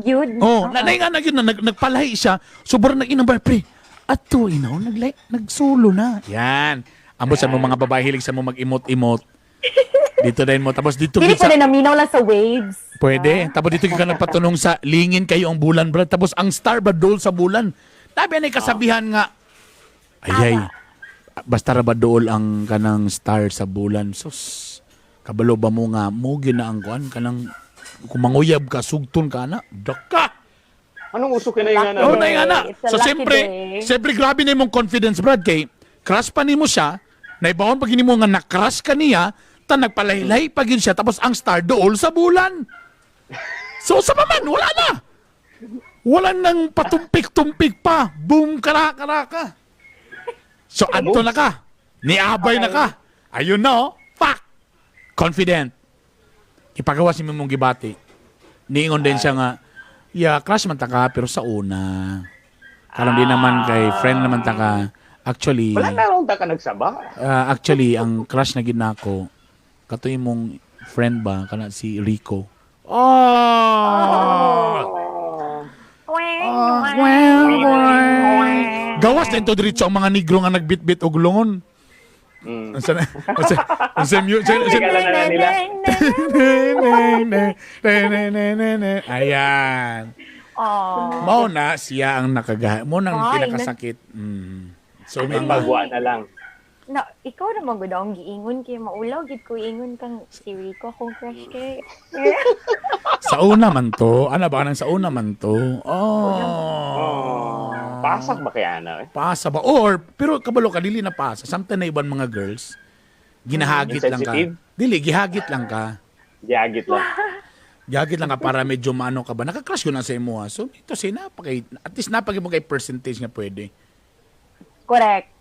Speaker 4: Nanay nga na yun, nagpalahi siya. Sobrang nag-inambay, pre. Ato, ina, nagsulo na. Yan. Ambo sa mo mga babae hilig sa mo mag-imot-imot. Dito din mo. Tapos dito
Speaker 6: Pili
Speaker 4: sa...
Speaker 6: po din naminaw lang sa waves.
Speaker 4: Pwede. Tapos dito ka nagpatunong sa lingin kayo ang bulan, brad. Tapos ang star ba dool sa bulan? Tabi na kasabihan nga, ayay, basta ra ba dool ang kanang star sa bulan? Sus, kabalo ba mo nga, mo ginaang kuan, kanang kumanguyab ka, sugton ka na, daka.
Speaker 5: Anong uso ka na yung
Speaker 4: Oo,
Speaker 5: ano?
Speaker 4: na nga na.
Speaker 6: It's a
Speaker 4: So,
Speaker 6: lucky
Speaker 4: siyempre,
Speaker 6: day.
Speaker 4: grabe na yung confidence, Brad, kay crush pa ni mo siya, naibawon pag mo nga na-crush ka niya, ta nagpalaylay pag yun siya, tapos ang star dool sa bulan. So, sa maman, wala na. Wala nang patumpik-tumpik pa. Boom, karaka. So, anto na ka. Niabay na ka. Ayun na, oh. Pak! Confident. Ipagawa si mong gibati. Niingon din siya nga, yeah, crush man ta ka, pero sa una. Karon din naman kay friend naman ta ka. Actually,
Speaker 5: Wala na ron ka nagsaba.
Speaker 4: actually, ang crush na ginako, katoy mong friend ba, kana si Rico. Gawas din to diretso ang mga negro nga nagbitbit og lungon. Unsa na? Unsa
Speaker 5: Nila.
Speaker 4: Ayan. Mao na siya ang mo nang
Speaker 6: Ay,
Speaker 4: pinakasakit. So may
Speaker 5: Magwa na lang.
Speaker 6: Na, ikaw naman gud ang giingon kay maulaw gid ko ingon kang si Rico akong crush kay.
Speaker 4: sa una man to. Ano ba nang sa una man to? Oh.
Speaker 5: Pasak ba kaya na?
Speaker 4: Pasa ba? Or, pero kabalo ka, dili na pasa. Sometimes na ibang mga girls, ginahagit lang ka.
Speaker 5: Insensitive?
Speaker 4: Dili, gihagit lang ka.
Speaker 5: Diagit lang.
Speaker 4: Gihagit lang ka para medyo maano ka ba. Nakakrush ko na sa imo ha. So, ito si at least napagay mo kay percentage nga pwede.
Speaker 6: Correct.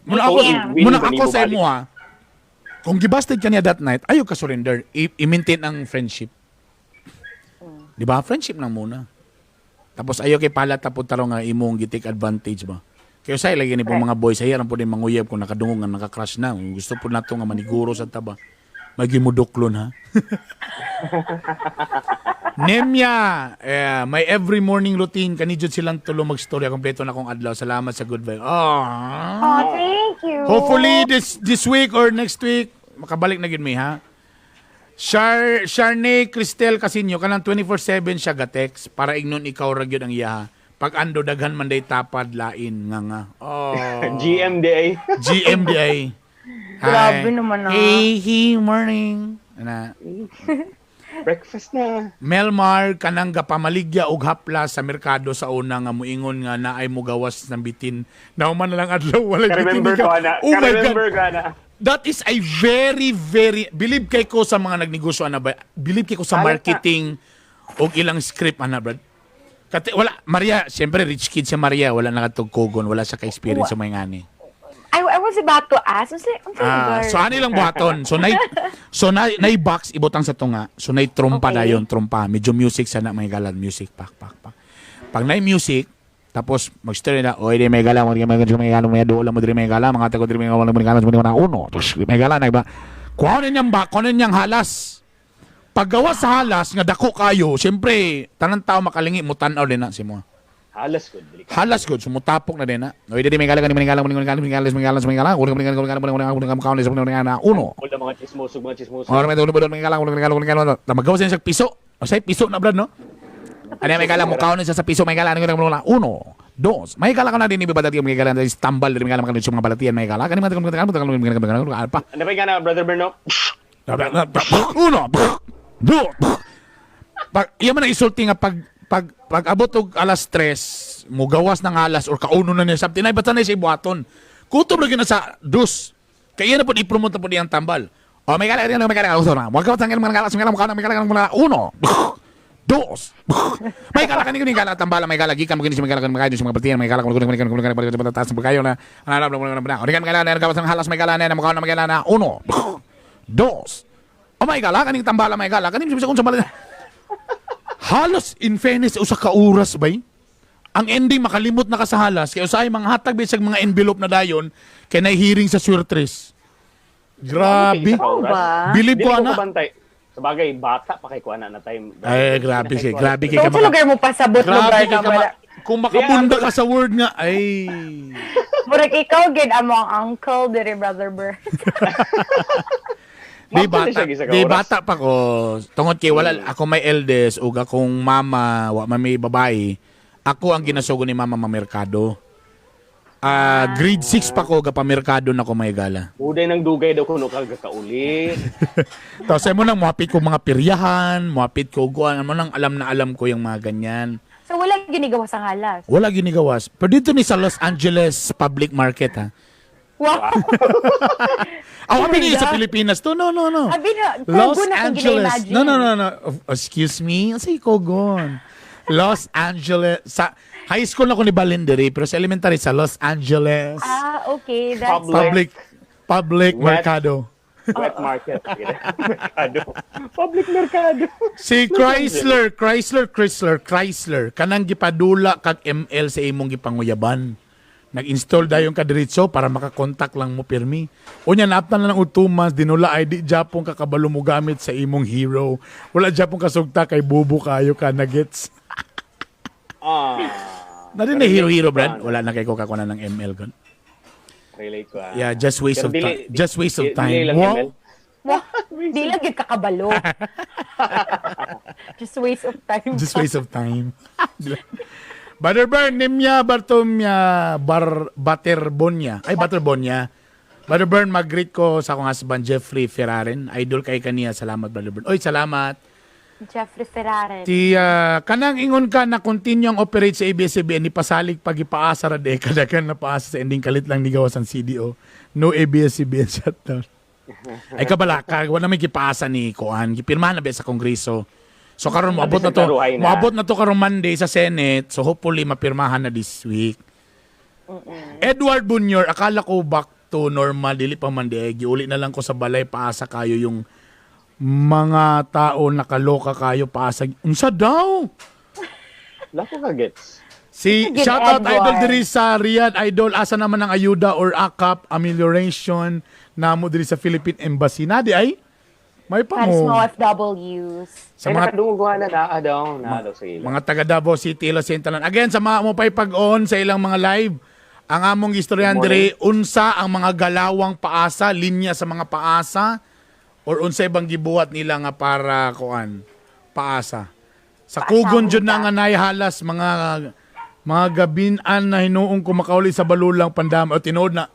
Speaker 4: Muna ako,
Speaker 5: Yeah.
Speaker 4: muna
Speaker 5: Willing
Speaker 4: ako
Speaker 5: ba
Speaker 4: sa
Speaker 5: ni
Speaker 4: imo ha. Kung gibasted ka niya that night, ayaw ka surrender. I-maintain ang friendship. Di ba? Friendship lang muna. Tapos ayaw kay pala tapos taro nga imong gi-take advantage ba. Kaya sa lagi ni pong mga boys ay aram po din manguyab kung nakadungog nga nakakrush na. Gusto po nato nga maniguro sa taba. Magimudoklon ha. Nemya, may every morning routine kanidjud silang tulo magstorya kompleto na kong adlaw. Salamat sa good vibe.
Speaker 6: Oh, thank you.
Speaker 4: Hopefully this week or next week makabalik na gid mi ha. Sharnay Cristel Casinyo kanang 24/7 siya gatex para ignon ikaw ra gyud ang iya. Pag ando daghan man day tapad lain nga. Oh.
Speaker 5: GMDA.
Speaker 4: GMDA.
Speaker 6: Grabe naman, ah.
Speaker 4: Hey, morning. Ana.
Speaker 5: Breakfast na.
Speaker 4: Melmar kanang gapamaligya og hapla sa merkado sa una nga muingon nga naay mo gawas ng bitin. Nauman na lang adlaw wala bitin.
Speaker 5: Ka-remember ko na.
Speaker 4: Oh my God.
Speaker 5: Ka-remember ka na.
Speaker 4: That is a very, very, believe kay ko sa mga nagnegosyo, ana ba? Believe kay ko sa
Speaker 5: Halat
Speaker 4: marketing o ilang script, ana, brad? Wala, Maria, siyempre, rich kid siya, Maria, wala nakatugkogon, wala siya ka-experience sa mga ngani.
Speaker 6: I was about to ask.
Speaker 4: So, ano lang buhaton? So, nay box, ibutang sa tunga. So, nay trompa
Speaker 6: Okay.
Speaker 4: na yun, trompa. Medyo music sana, may galan, music, pak. Pag nay music, tapos mag-story na, oy, di may gala, may doon mo, di may gala, mga tago, di may gala, uno. Tapos, may gala na iba. Kuhanin niyang halas. Paggawa sa halas, nga dako kayo, siyempre, tanang tao makalingi, mutanaw din na si mo.
Speaker 5: Halas ko. Delikado.
Speaker 4: Halas good, sumutapok na din na. Oy, di may gala, uno.
Speaker 5: Wala mga chismoso.
Speaker 4: Magawa siya sa piso. O say, piso na, brad, no? Ano may gala mo kaon siya sa piso, may gala uno, dos. May gala ka na din iba dati may gala na tambal din may gala ka mga balatian may gala. Kani man pa.
Speaker 5: Ano ba yung Brother Berno?
Speaker 4: Uno, dos. Pag iya man isulti nga pag abot og alas 3, mo gawas ng alas or kauno na niya sabti na basta na siya buhaton. Kutob ra gyud na sa dos. Kaya na po i-promote na po diyang tambal. O may gala usor na. Wag ka tanggal mga gala may gala uno. Dos. May gala kanino ni gala tambala may gala gikan mo kinis may gala kan mga mga partiyan may gala kun taas mo kayo na ana ori kan gala na gawas ng halas may gala na mga may gala na uno. Dos. Oh my gala kaning tambala may gala kaning bisa kun sa bala. Halos in fairness usa ka oras bay. Ang ending makalimot na ka sa halas kay usay mga hatag bisag mga envelope na dayon kay nay hearing sa Suertres. Grabe.
Speaker 6: ba?
Speaker 4: Believe
Speaker 5: Dili
Speaker 4: ko
Speaker 5: ko
Speaker 4: ana.
Speaker 5: kabantay. Sabagay, bata pa kay kuha na time.
Speaker 4: Ay, grabe kay
Speaker 6: So, sa lugar mo pasabot lugar
Speaker 4: Grabe
Speaker 6: ka
Speaker 4: ka
Speaker 6: wala.
Speaker 4: kung makabunda ka sa word nga, ay.
Speaker 6: Murag ikaw gid among uncle diri Brother Ber.
Speaker 5: Mapal siya gisa ka
Speaker 4: Di
Speaker 5: oras.
Speaker 4: bata pa ko. Tungod kay wala ako may eldest ug akong mama wa man may babae. Ako ang ginasugo ni mama mamerkado. Grade 6 pa ko gapamerkado na ko may gala.
Speaker 5: Uday ng dugay daw kuno kag kauli.
Speaker 4: Tapos mo nang muapit ko mga piryahan, muapit ko guan, mo nang alam na alam ko yung mga ganyan.
Speaker 6: So, wala ginigawa sa halas.
Speaker 4: Wala ginigawas. Pero dito ni sa Los Angeles Public Market ha.
Speaker 6: Wow!
Speaker 4: Kami ni sa Pilipinas to. No.
Speaker 6: Abi na,
Speaker 4: Los
Speaker 6: Kogo na kung
Speaker 4: Angeles.
Speaker 6: gina-imagine.
Speaker 4: No. Excuse me. Say Kogon. Los Angeles. Sa high school na ko ni Balindere, pero sa elementary sa Los Angeles
Speaker 6: Okay. That's
Speaker 4: Public
Speaker 5: Wet.
Speaker 4: Mercado.
Speaker 5: Wet market. Merkado. Public merkado.
Speaker 4: Si Chrysler. Kanang gipadula kag ML sa imong gipanguyaban. Nag-install dayon ka diretso para makakontak lang mo pirmi. Unya naaptan na ng 2 months, dinula ay di Japon kakabalo mo gamit sa imong hero. Wala Japon kasugta kay bubo kayo ka na gets. Na din na hero Brad. Wala na kay ko kakuna ng ML gun.
Speaker 5: Relate ko.
Speaker 4: Yeah, just waste of time. Just waste of time.
Speaker 5: Dili lang
Speaker 4: Wow.
Speaker 5: ML.
Speaker 6: Di lang yun kakabalo. Just waste of time.
Speaker 4: Just waste of time. Butterburn, Nimya, Bartomya, Butterbonya. Butterburn, mag-greet ko sa akong husband, Jeffrey Ferraren. Idol kay kaniya. Salamat, Butterburn. Oy, salamat.
Speaker 6: Jeffrey Ferraren.
Speaker 4: Kanang ingon ka na continue ang operate sa ABS-CBN ni pasalig pag ipaasa ra de kadakan na paasa sa ending kalit lang ni gawas ang CDO. No ABS-CBN shutdown. Ay kabalaka, wala may gipaasa ni Kuan. Gipirmahan na ba sa Kongreso. So karon moabot na to. Moabot na to karong Monday sa Senate. So hopefully mapirmahan na this week. Edward Bunyor, akala ko back to normal, dili pa man di. Giuli na lang ko sa balay paasa kayo yung mga tao nakaloka kayo paasa. Unsa daw?
Speaker 5: Lako ka gets.
Speaker 4: Si
Speaker 6: Sige,
Speaker 4: shoutout
Speaker 6: Edward.
Speaker 4: idol diri sa Riyadh, idol asa naman ang ayuda or AKAP amelioration namo diri sa Philippine Embassy. Nadi ay may pa
Speaker 6: Para sa
Speaker 4: mo.
Speaker 6: mga OFWs.
Speaker 4: Sa
Speaker 5: Ay,
Speaker 4: mga
Speaker 5: nakadunguhan na daw sa ilo.
Speaker 4: mga taga Davao City, Los Angeles. Again, sa mga mo pay pag-on sa ilang mga live, ang among istoryan diri unsa ang mga galawang paasa, linya sa mga paasa or unsa ibang gibuhat nila nga para kuan paasa. Sa kugon jud na nga halas mga gabinan na hinuong kumakauli sa balulang pandama o tinuod na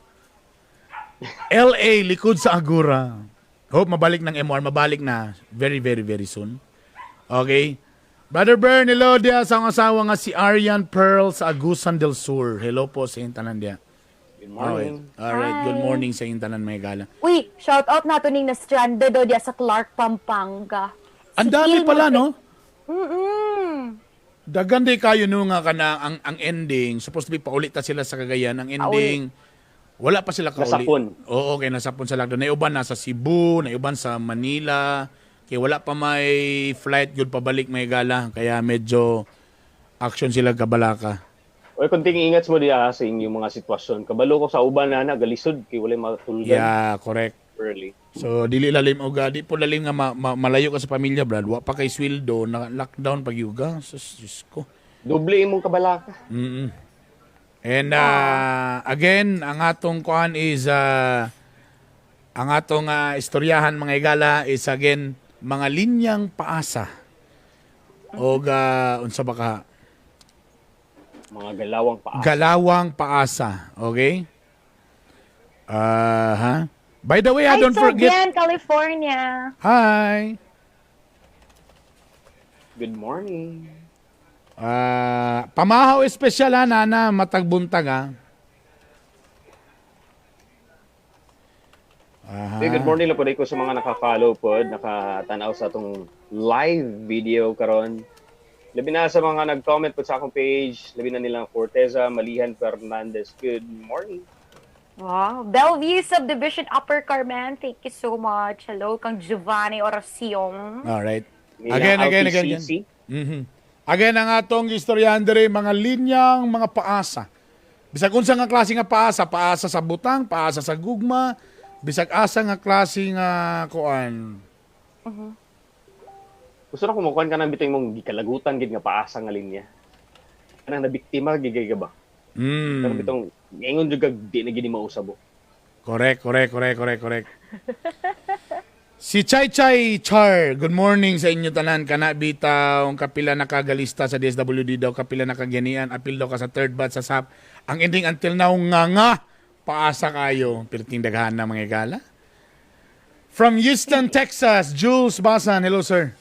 Speaker 4: LA likod sa Agura. Hope mabalik ng MR, mabalik na very very very soon. Okay. Brother Bern, hello dia sa akong asawa nga si Arian Pearl sa Agusan del Sur. Hello po sa intanan dia.
Speaker 5: Good morning.
Speaker 4: Alright, good
Speaker 6: Hi.
Speaker 4: morning sa intanan may gala.
Speaker 6: Uy, shout out nato ning na stranded do dia sa Clark, Pampanga.
Speaker 4: Ang dami pala no?
Speaker 6: Mm-mm.
Speaker 4: Dagan di kayo no nga kana ang ending, supposed to be paulit ta sila sa Cagayan. Ang ending wala pa sila kauli.
Speaker 5: Nasapon.
Speaker 4: Oo, okay, nasapon sa lockdown. Naiuban na sa Cebu, naiuban sa Manila. Kaya wala pa may flight yun pabalik may gala. Kaya medyo action sila kabalaka.
Speaker 5: Oy, kunting ingat mo diya sa inyong mga sitwasyon. Kabalo ko sa uban na galisod kay wala matulugan
Speaker 4: Yeah, correct.
Speaker 5: early.
Speaker 4: So, dili lalim o di po lalim nga malayo ka sa pamilya, Brad. Wa pa kay sweldo, na lockdown pag yuga. Sus, Diyos ko.
Speaker 5: Doble imong kabalaka.
Speaker 4: And again, ang atong kuan is ang atong istoryahan mga igala is again mga linyang paasa. O unsa ba ka?
Speaker 5: Mga galawang paa.
Speaker 4: Galawang paasa. Okay? By the way,
Speaker 6: Hi,
Speaker 4: don't forget.
Speaker 6: Sobian, California.
Speaker 4: Hi.
Speaker 5: Good morning.
Speaker 4: Pamahaw espesyal nana matagbuntag
Speaker 5: Hey, good morning lang po ko sa mga naka-follow po, nakatanaw sa atong live video karon. Labi na sa mga nag-comment po sa akong page, labi na nilang Forteza, Malihan, Fernandez. Good morning.
Speaker 6: Wow. Bellevue Subdivision Upper Carmen, thank you so much. Hello, kang Giovanni Oracion.
Speaker 4: Alright.
Speaker 5: Nilang
Speaker 4: Again.
Speaker 5: LPCC.
Speaker 4: Again, ang atong istoryahan diri mga linyang mga paasa. Bisag unsa nga klase nga paasa, paasa sa butang, paasa sa gugma, bisag asa nga klase nga kuan.
Speaker 5: Gusto na kumukuhan ka ng bitong mong gikalagutan, gid nga paasa nga linya. Kanang nabiktima, gigay ka ba? Kanang bitong, ngayon juga di na gini mausabo.
Speaker 4: Correct. Si Chay Chay Char, good morning sa inyo tanan. Kana bitaw kapila nakagalista sa DSWD daw, kapila nakagyanian, apil daw ka sa third batch sa SAP. Ang ending until now nga paasa kayo. Pirting daghan na mga gala. From Houston, Texas, Jules Basan. Hello sir.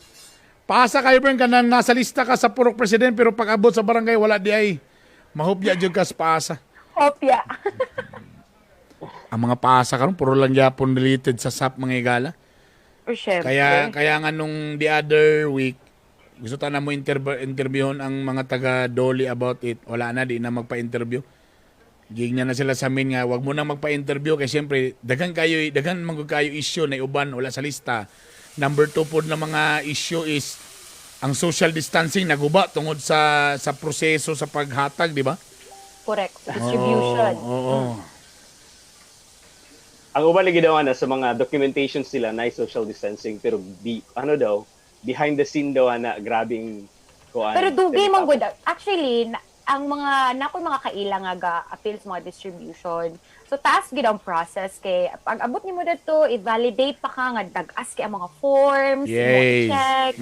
Speaker 4: Paasa kayo bro kanang nasa lista ka sa purok president pero pag abot sa barangay wala di ay. Mahupya jud ka sa paasa.
Speaker 6: Hopya.
Speaker 4: Ang mga paasa karon puro lang gyapon deleted sa SAP mga gala.
Speaker 6: O syempre.
Speaker 4: Kaya nga nung the other week, gusto ta na mo interviewon ang mga taga Dolly about it. Wala na, di na magpa-interview. Gigna na sila sa amin nga, wag mo na magpa-interview kasi siyempre, dagan kayo issue na uban, wala sa lista. Number 2 po na mga issue is ang social distancing naguba tungod sa proseso sa paghatag, di ba?
Speaker 6: Correct. Distribution.
Speaker 4: Oo.
Speaker 5: Ang uban na ginawa na sa mga documentations nila na social distancing pero behind the scene daw na grabing kuan.
Speaker 6: Pero dugay man good. Actually, ang mga kaila nga ga appeal sa mga distribution. So taas gid ang process kay pag abot nimo dito i-validate pa ka nga dag-as kay ang mga forms,
Speaker 4: Yes.
Speaker 6: check.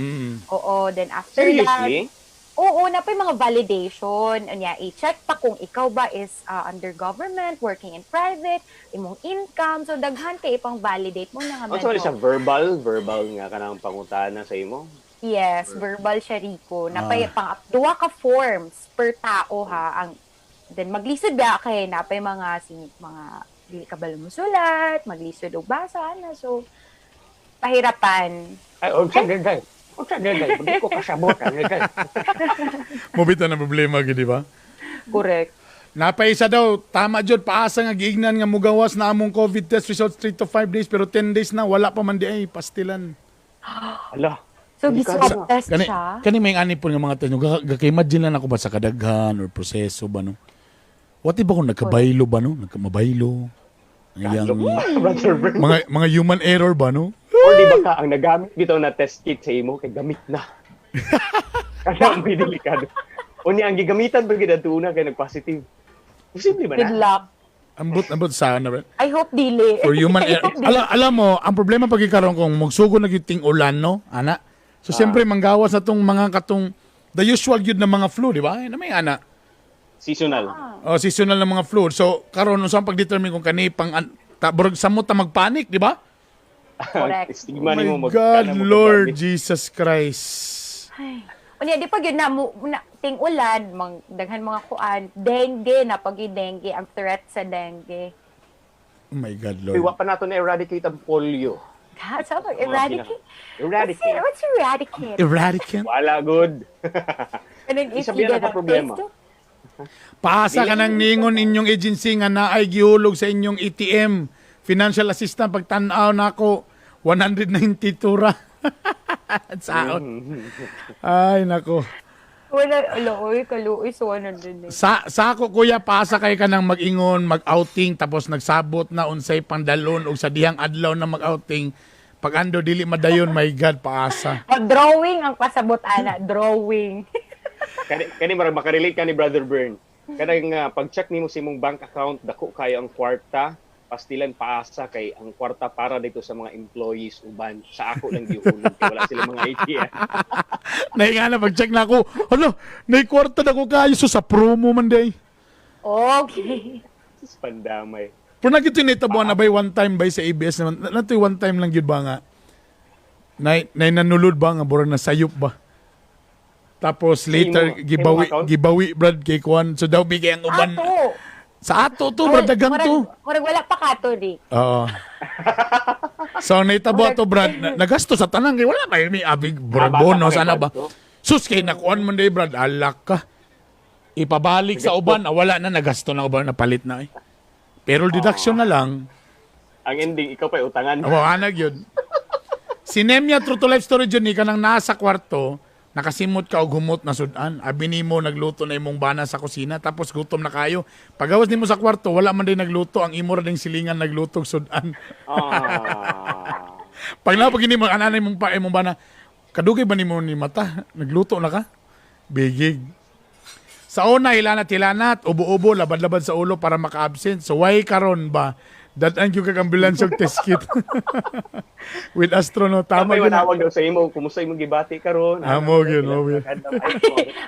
Speaker 6: Oo, then after
Speaker 5: Seriously?
Speaker 6: that, oo, na pa yung mga validation. Anya, i-check pa kung ikaw ba is under government, working in private, imong income. So, daghan kay ipang validate mo na nga.
Speaker 5: Oh, sorry, siya verbal nga kanang pangutana sa imo.
Speaker 6: Yes, verbal siya, Rico. Napay pang duwa ka forms per tao ha. Then maglisod ba kay napay mga dili ka ba lumusulat, maglisod og basa na. So pahirapan.
Speaker 5: Ay, gagay. Hindi ko kasabot.
Speaker 4: Mabita na problema gid, di ba?
Speaker 6: Correct.
Speaker 4: Napaisa daw, tama jud paasa nga giignan nga mugawas na among COVID test results 3 to 5 days pero 10 days na wala pa man di ay pastilan.
Speaker 5: Ala.
Speaker 6: So giswab test siya.
Speaker 4: Kani may ani po nga mga test gakay-imagine lang ako ba sa kadaghan or proseso ba no? What if ako nagkabaylo ba no? Nagkamabaylo.
Speaker 5: Brother Bern.
Speaker 4: Mga human error ba no?
Speaker 5: Or di ba ka ang nagamit bitaw na test kit sa imo kay gamit na. Kasi ang may delikado. Unya ang gigamitan ba gid aduna kay nag-positive. Posible ba
Speaker 6: Good
Speaker 5: na?
Speaker 6: luck.
Speaker 4: Ambot sana ba?
Speaker 6: I hope dili.
Speaker 4: For human error. Alam mo, ang problema pag ikaroon kung magsugo na yung ting ulan no, ana. So siyempre manggawas na tong mga katong the usual yun ng mga flu, di ba? Na may ana.
Speaker 5: Seasonal.
Speaker 4: Seasonal ng mga flu. So karon unsa ang pag-determine kung kani pang burog samot ta magpanik, di ba?
Speaker 6: Correct.
Speaker 5: Stigma
Speaker 4: Oh
Speaker 5: nimo
Speaker 4: my God, Lord Jesus Christ.
Speaker 6: Ay. Unya di pag yun na ting ulan, daghan mga kuan, dengue na pag yung dengue, ang threat sa dengue.
Speaker 4: Oh my God,
Speaker 5: Uy, wa
Speaker 4: Lord.
Speaker 5: pa nato na eradicate ang polio.
Speaker 6: God, so eradicate?
Speaker 5: Eradicate.
Speaker 6: What's eradicate?
Speaker 4: Eradicant.
Speaker 5: Wala good.
Speaker 6: Anong
Speaker 5: Isabihan na problema.
Speaker 4: Paasa ka ng ningon inyong agency nga naay gihulog sa inyong ATM. Financial assistant pagtan-aw nako 192 ra. Saon. Ay nako.
Speaker 6: Wala, aloy, kaluoy, so ano din eh.
Speaker 4: Sa ako kuya paasa kay ka nang mag-ingon, mag-outing tapos nagsabot na unsay pandalon og sa dihang adlaw na mag-outing. Pag ando dili madayon, my God, paasa.
Speaker 6: Drawing ang pasabot, ana. Drawing.
Speaker 5: Kani marag makarelate ka ni Brother Bern. Kanang pag-check nimo sa imong bank account, dako kayo ang kwarta, pastilan paasa kay ang kwarta para dito sa mga employees uban. Sa ako lang gihulog kay wala sila mga idea.
Speaker 4: Naingana pag-check na ako. Hala, naikwarta na ko kayo so sa promo man day.
Speaker 6: Okay.
Speaker 5: Sus pandamay.
Speaker 4: Pero na gito nitabuan na bay one time bay sa ABS naman. Nato one time lang yun ba nga. Nanulod ba nga burang nasayop ba? Tapos later gibawi brad kay Kwan. So daw bigay ang uban.
Speaker 6: Ato.
Speaker 4: Sa ato to, brad dagang to.
Speaker 6: Murag wala pa kato, di.
Speaker 4: Oo. So naitabo to brad, nagasto sa tanang kay wala kay may abig bonus ana ba. Sus kay nakuan man day brad, alak ka. Ipabalik sa uban, wala na nagasto na uban napalit na eh. Pero deduction na lang.
Speaker 5: Ang ending ikaw pa utangan.
Speaker 4: Anag yun. Si Nemya, true to life story dyan, ka nang nasa kwarto, nakasimot ka o humot na sudan. Abi nimo nagluto na imong bana sa kusina, tapos gutom na kayo. Pagawas nimo sa kwarto, wala man din nagluto, ang imo ra ding silingan nagluto og sudan. Pag napag nimo ananay mong pa imong bana, kadugay ba nimo ni mata? Nagluto na ka? Bigig. Sa una, hilanat, ubo-ubo, labad-labad sa ulo para maka-absent. So why karon ba? Dadan yung kag-ambulance yung test kit. With astronaut. Tama
Speaker 5: May
Speaker 4: yun.
Speaker 5: manawag daw sa imo, kumusta imong gibati karon?
Speaker 4: Mo yun, mo yun.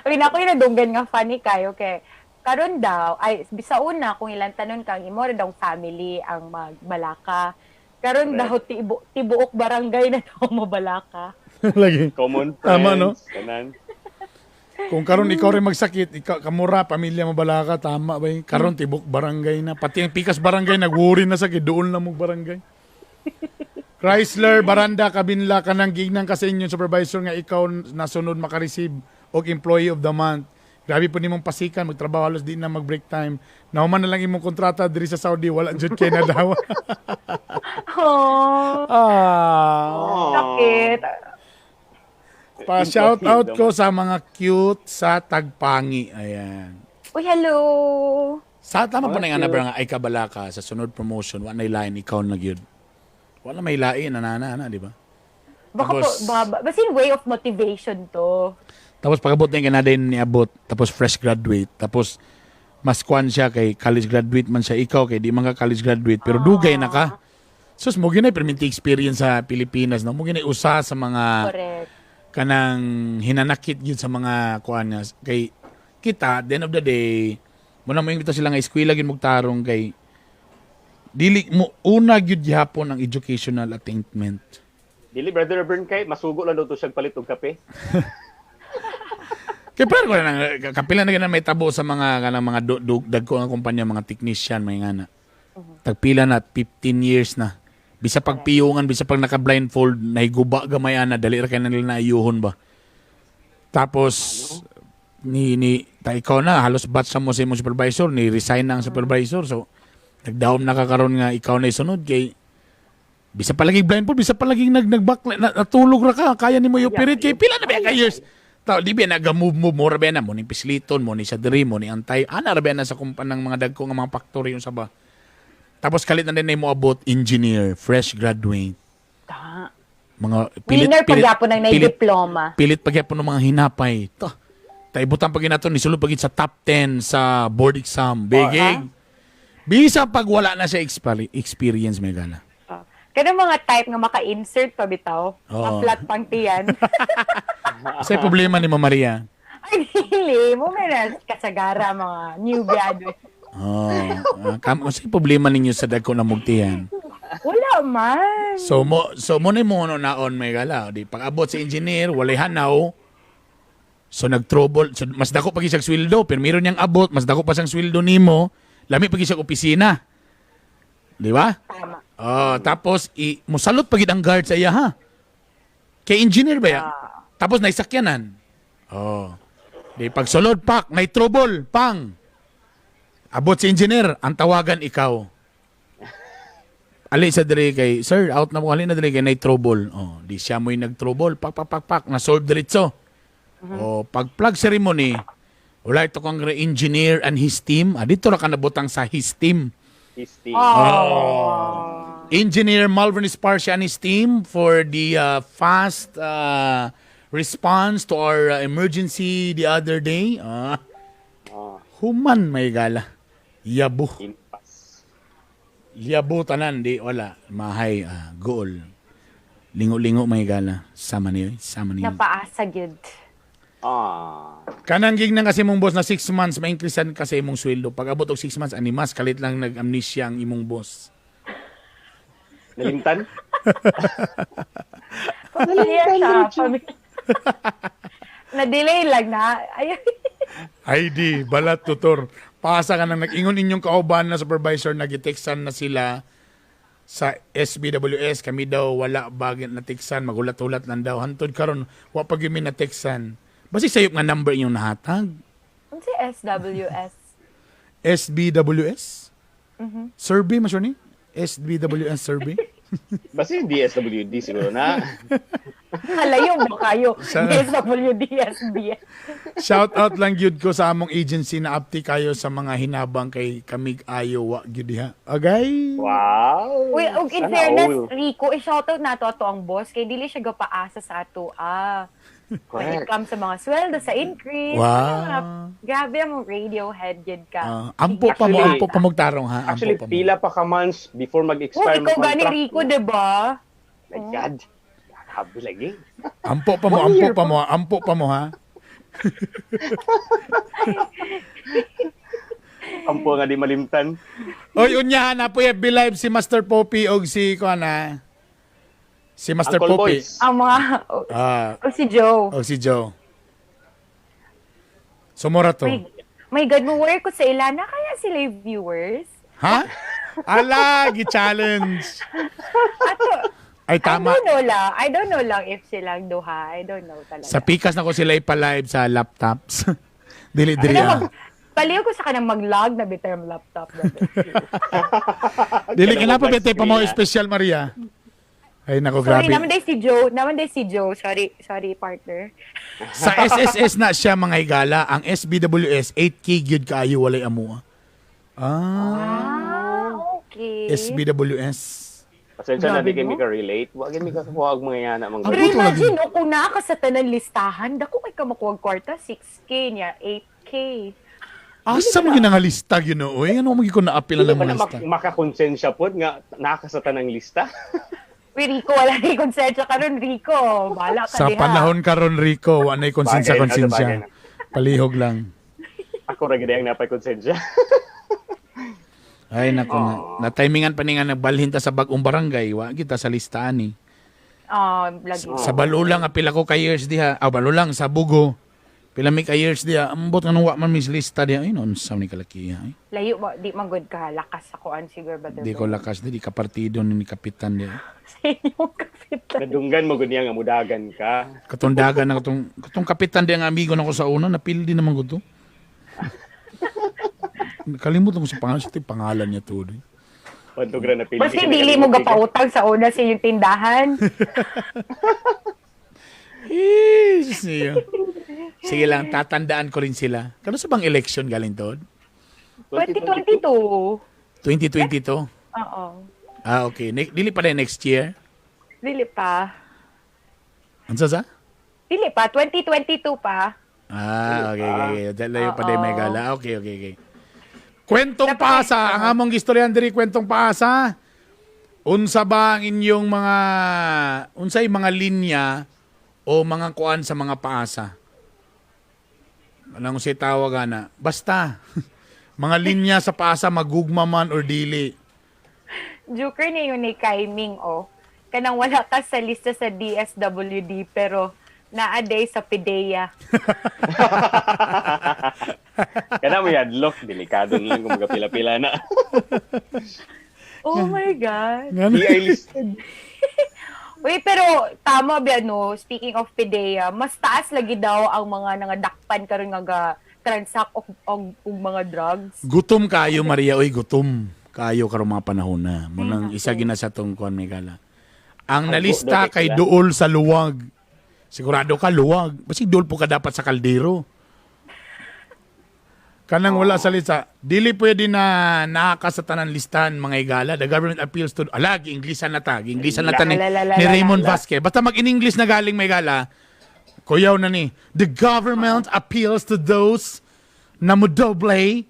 Speaker 6: Uy, na ako yung nadunggan nga funny kayo kay karon daw ay bisa una kung ilang tanon kang imo ra daw family ang magbalaka. Karon daw tibuok barangay na daw mo balaka.
Speaker 4: Lagi.
Speaker 5: Common friends.
Speaker 4: Tama, no?
Speaker 5: Kanan.
Speaker 4: Kung karon ikaw rin magsakit, ikaw, kamura, pamilya mo bala ka, tama ba? Karon tibok barangay na. Pati ang pikas barangay, nagwuri na sakit, doon na mo barangay. Chrysler, Baranda, Kabinla, kanang gignang kasi inyong supervisor nga ikaw nasunod makareceive og Employee of the Month. Grabe po nimong pasikan, magtrabaho halos di na mag-break time. Nahuman na lang imong kontrata diri sa Saudi, wala jud kay na daw.
Speaker 6: Oh, sakit.
Speaker 4: Pa-shout out ko sa mga cute sa Tagpangi. Ayan.
Speaker 6: Uy, hello.
Speaker 4: Sa tama po na nga na ay kabala ka sa sunod promotion, wala na ilain ikaw na gyud. Wala may lain na, di ba?
Speaker 6: Baka
Speaker 4: Tapos-
Speaker 6: po, basin way of motivation to.
Speaker 4: Tapos pagabot na yung ganadin niabot, tapos fresh graduate, tapos mas kwan siya kay college graduate man siya, ikaw kay di man ka college graduate, pero dugay na ka. Sus, mo ginay perminti experience sa Pilipinas, no? Mo ginay usa sa mga
Speaker 6: Correct.
Speaker 4: kanang hinanakit yun sa mga kuan niya. Kay kita, at the end of the day, muna mo yung sila nga eskwela gyud mugtarong kay dili mo una gyud gihapon ang educational attainment.
Speaker 5: Dili brother Bern kay masugo lang daw to siyang palit og kape.
Speaker 4: Kaya pero ko na kapila na ganun may tabo sa mga kanang mga dagko nga kumpanya, mga technician, may ngana. Tagpila na 15 years na. Bisa pag piyungan, bisa pag naka-blindfold, nahiguba gamay ana, dali ra kay nila naayuhon ba. Tapos ikaw na halos batch sa mo sa imong supervisor, ni resign na ang supervisor. So nagdaom na kakaron nga ikaw na isunod kay bisa palagi blindfold, bisa palagi nagback natulog ra ka, kaya nimo i-operate kay pila na ba ka years. Tao, di ba naga-move mo ra ba na mo ni pisliton mo ni sa diri mo ni antay ana ra ba na sa kumpan ng mga dagko nga mga factory yung saba. Tapos kalit na din mo abot engineer, fresh graduate. Mga
Speaker 6: Winner pagyapon ng diploma.
Speaker 4: Pilit pagyapon ng mga hinapay. Taibutan pag inato ni sulod pag sa top 10 sa board exam. Bigig. Bisa pag wala na siya experience may gana.
Speaker 6: Kaya mga type nga maka-insert pa bitaw.
Speaker 4: Oo.
Speaker 6: Flat pang tiyan.
Speaker 4: Sa problema ni Mama Maria.
Speaker 6: Ay, dili. Mo may kasagara mga new graduate.
Speaker 4: Kasi problema ninyo sa dagko na mugtihan.
Speaker 6: Wala man.
Speaker 4: So mo na mo naon may gala. Di pag abot sa engineer, walay hanaw. So nag-trouble. So, mas dako pag isang sweldo, pero meron niyang abot, mas dako pa siyang sweldo nimo, lami pag isang opisina. Di ba?
Speaker 6: Tama.
Speaker 4: Tapos musalot pagid ang guard sa iya ha. Kay engineer ba ya? Tapos naisakyanan. Di pagsulod pak, may trouble, pang. Abot si engineer, ang tawagan ikaw. Ali sa diri kay, sir, out na mo, ali na diri kay nay trouble. Di siya mo'y nag-trouble, pak, na-solve diretso. Pag-plug ceremony, wala ito kang engineer and his team. Dito ra ka nabutang sa his team.
Speaker 5: His team.
Speaker 4: Engineer Malvern Esparcia and his team for the fast response to our emergency the other day. Human may gala. Yabu.
Speaker 5: Impas.
Speaker 4: Yabu tanan di wala. Mahay goal. Lingo-lingo may gala. Sama niyo.
Speaker 6: Napaasa gyud.
Speaker 4: Kanang gig na kasi mong boss na 6 months ma-increasean kasi imong sweldo. Pag abot og 6 months animas kalit lang nag-amnesia ang imong boss.
Speaker 5: Nalimtan?
Speaker 6: Pamilya siya. Na-delay lang na.
Speaker 4: ID, balat tutor. Pasa ka na nag-ingon inyong kauban na supervisor, nag-textan na sila sa SBWS. Kami daw wala bagay na textan, magulat-ulat lang daw. Hantod karon wa pag yun na textan. Basi sayop nga number inyong nahatag.
Speaker 6: Ano si SWS?
Speaker 4: SBWS? Survey, mas ni? SBWS survey?
Speaker 5: Basta yung DSWD siguro na.
Speaker 6: Halayo mo kayo. SWD, SBS.
Speaker 4: Shout out lang gyud ko sa among agency na apti kayo sa mga hinabang kay kamig ayo wa gyud diha. Okay?
Speaker 5: Wow.
Speaker 6: Uy, in
Speaker 5: Sana
Speaker 6: fairness,
Speaker 5: all.
Speaker 6: Rico, i-shoutout na to ang boss kay dili siya gapaasa sa ato. When it
Speaker 5: Correct.
Speaker 6: comes sa mga sweldo, sa increase.
Speaker 4: Wow.
Speaker 6: Grabe ang Radiohead yun ka.
Speaker 4: Ampo pa mo,
Speaker 5: Actually-
Speaker 4: ampo pa mo tarong ha. Ampo
Speaker 5: Actually,
Speaker 4: pa mo.
Speaker 5: pila pa ka months before
Speaker 6: Oh,
Speaker 5: mag-expire
Speaker 6: ikaw
Speaker 5: mo
Speaker 6: gani
Speaker 5: contract.
Speaker 6: Rico, diba?
Speaker 5: My God. Grabe lagi.
Speaker 4: Ampo pa mo, ampo pa mo, ampo pa mo ha.
Speaker 5: Ampo nga di malimtan.
Speaker 4: Oy, unyahan na po FB Live si Master Poppy o si Kuana. Si Master
Speaker 5: Uncle
Speaker 4: Poppy.
Speaker 5: Boys.
Speaker 6: Ang mga, si Joe.
Speaker 4: O si Joe. Sumura to.
Speaker 6: My God, mo work ko sa Ilana, kaya sila yung viewers.
Speaker 4: Ha? Ala, gi-challenge.
Speaker 6: Ato,
Speaker 4: Ay, tama.
Speaker 6: I don't know lang if silang duha. I don't know talaga.
Speaker 4: Sa pikas na ko sila ipa-live sa laptops. Dili-dili
Speaker 6: Ano, paliw ko sa kanang mag-log na bitterm laptop.
Speaker 4: Dili ka na pa
Speaker 5: Black
Speaker 4: bete pa mo
Speaker 5: screen,
Speaker 4: special Maria. Ay nako,
Speaker 6: Sorry,
Speaker 4: grabe.
Speaker 6: naman day si Joe. Sorry, partner.
Speaker 4: Sa SSS na siya mga higala, ang SBWS 8K gyud kaayo walay amo.
Speaker 6: Okay.
Speaker 4: SBWS.
Speaker 5: Pasensya na
Speaker 6: Grabe,
Speaker 5: di kami
Speaker 6: no?
Speaker 5: ka-relate. Huwag kami kakuha mga yana. Mga
Speaker 6: Pero
Speaker 4: Buto lagi.
Speaker 6: imagine, no, kung naka sa tanan listahan, dako kay ka makuwag kwarta, 6K niya, 8K.
Speaker 4: Asa mo ginangalista yun o? Ano mo ko naapila
Speaker 5: Hindi
Speaker 4: ng
Speaker 5: pa
Speaker 4: mga
Speaker 5: na
Speaker 4: lista?
Speaker 5: makakonsensya po nga nakasata ng lista.
Speaker 6: Uy, Rico, wala rin konsensya ka ron, Rico. Bala ka
Speaker 4: Sa
Speaker 6: diha.
Speaker 4: panahon karon Rico, wanay konsensya
Speaker 5: Bagay na,
Speaker 4: konsensya.
Speaker 5: bagay na.
Speaker 4: Palihog lang.
Speaker 5: Ako ra gid ang napay konsensya.
Speaker 4: Ay nako na timingan pa ni nga nagbalhin ta sa bagong barangay, wa kita sa listaan ni.
Speaker 6: Lagi.
Speaker 4: Sa Balulang apila ko ka years diha. Balulang sa Bugo. Pila mi ka years diha. Ambot nga nung wa man mis lista diha. Ay non sa ni kalakiha. Ay.
Speaker 6: Layo mo, di man good ka. Lakas ako an siguro ba?
Speaker 4: Di ko lakas di ka partido ni kapitan diha.
Speaker 6: Sa inyong kapitan.
Speaker 5: Nadunggan mo gud niya nga mudagan ka.
Speaker 4: Katundagan na katong kapitan diha nga amigo nako sa una napildi naman ko to. Kalimutan ko sa pangalan niya to.
Speaker 5: Pantog ra na pili.
Speaker 6: Basta dili mo gapautang sa una sa inyong tindahan.
Speaker 4: Sige lang, tatandaan ko rin sila. Kano sa bang election galing to?
Speaker 6: 2022.
Speaker 4: 2022?
Speaker 6: Oo.
Speaker 4: Okay. Dili pa rin next year?
Speaker 6: Dili pa.
Speaker 4: Ano sa?
Speaker 6: Dili pa. 2022 pa.
Speaker 4: Okay. Dalayo pa din may gala. Okay. Kwentong paasa. Ang among istoryan diri kwentong paasa. Unsa ba ang inyong unsay mga linya o mga kuan sa mga paasa? Anong si tawag na? Basta. Mga linya sa paasa magugma man or dili.
Speaker 6: Joker na yun ni Kaiming, Kanang wala ka sa lista sa DSWD, pero naaday sa PIDEA.
Speaker 5: Kana mo yadlock, delikado na lang kung magapila-pila na.
Speaker 6: Oh my God.
Speaker 5: Di ay listed.
Speaker 6: Uy, pero tama ba, no? Speaking of PIDEA, mas taas lagi daw ang mga nangadakpan karon nga transact og mga drugs.
Speaker 4: Gutom kayo, Maria. Oy, gutom kayo karong mga panahon na. Munang isa gina sa tong kuan may gala. Ang nalista kay duol sa luwag. Sigurado ka luwag. Basi duol po ka dapat sa kaldero. Kanang wala sa lista. Dili pwede na nakakasatanan listahan mga igala. The government appeals to... Gi-Inglesan na ta. Gi-Inglesan na ta ni Raymond Vasquez. Basta mag-in-English na galing may gala. Kuyaw na ni. The government appeals to those na mo doble.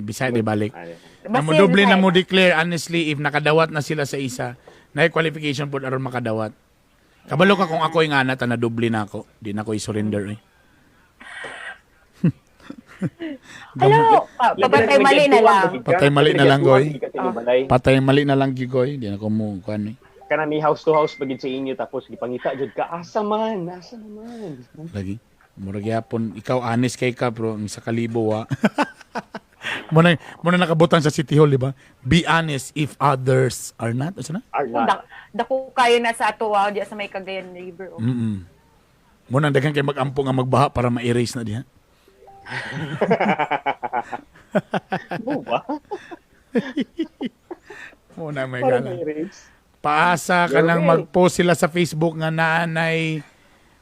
Speaker 4: Bisaya di balik. Na mo doble na mo declare honestly if nakadawat na sila sa isa. Na qualification po aron makadawat. Kabalo ka kung ako yung anat na doble na ako. Di na ako i-surrender eh.
Speaker 6: Hello! Papatay mali na lang.
Speaker 4: Patay mali na lang, Goy.
Speaker 5: Goy.
Speaker 4: Patay mali na lang gigoy. Di na ko mo kuan eh.
Speaker 5: Kana ni house to house pagid sa inyo tapos gipangita jud ka asa man.
Speaker 4: Lagi. Murag yapon ikaw honest kay ka bro ang sa kalibo wa. Muna nakabutan sa City Hall, di ba? Be honest if others are not. Asa na?
Speaker 6: Dako kayo na sa atuwa diya sa may Cagayan River.
Speaker 4: Muna daghang kay mag-ampo nga magbaha para ma-erase na diha.
Speaker 5: ba?
Speaker 4: Muna may gala. Paasa ka nang mag-post sila sa Facebook nga nanay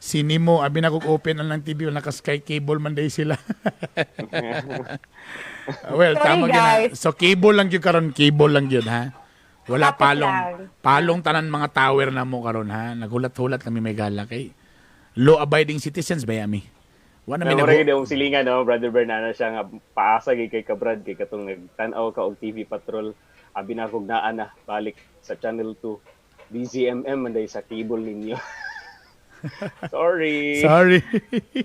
Speaker 4: sinimo abi na kog open ang TV wala ka Sky cable man day sila. Well,
Speaker 6: Sorry,
Speaker 4: tama
Speaker 6: guys.
Speaker 4: gyud. So cable lang gyud karon, cable lang gyud ha. Wala
Speaker 6: Kapit
Speaker 4: palong.
Speaker 6: lang.
Speaker 4: Palong tanan mga tower na mo karon ha. Nagulat-hulat kami may gala kay law-abiding citizens ba yami? Wala
Speaker 5: Na
Speaker 4: namin
Speaker 5: mura gid yung silingan no, Brother Bernana siya nga paasa gid kay Kabrad kay katong nagtan-aw ka og TV Patrol. Abi na kog naa na balik sa Channel 2. BZMM manday sa cable ninyo. Sorry.
Speaker 4: Sorry.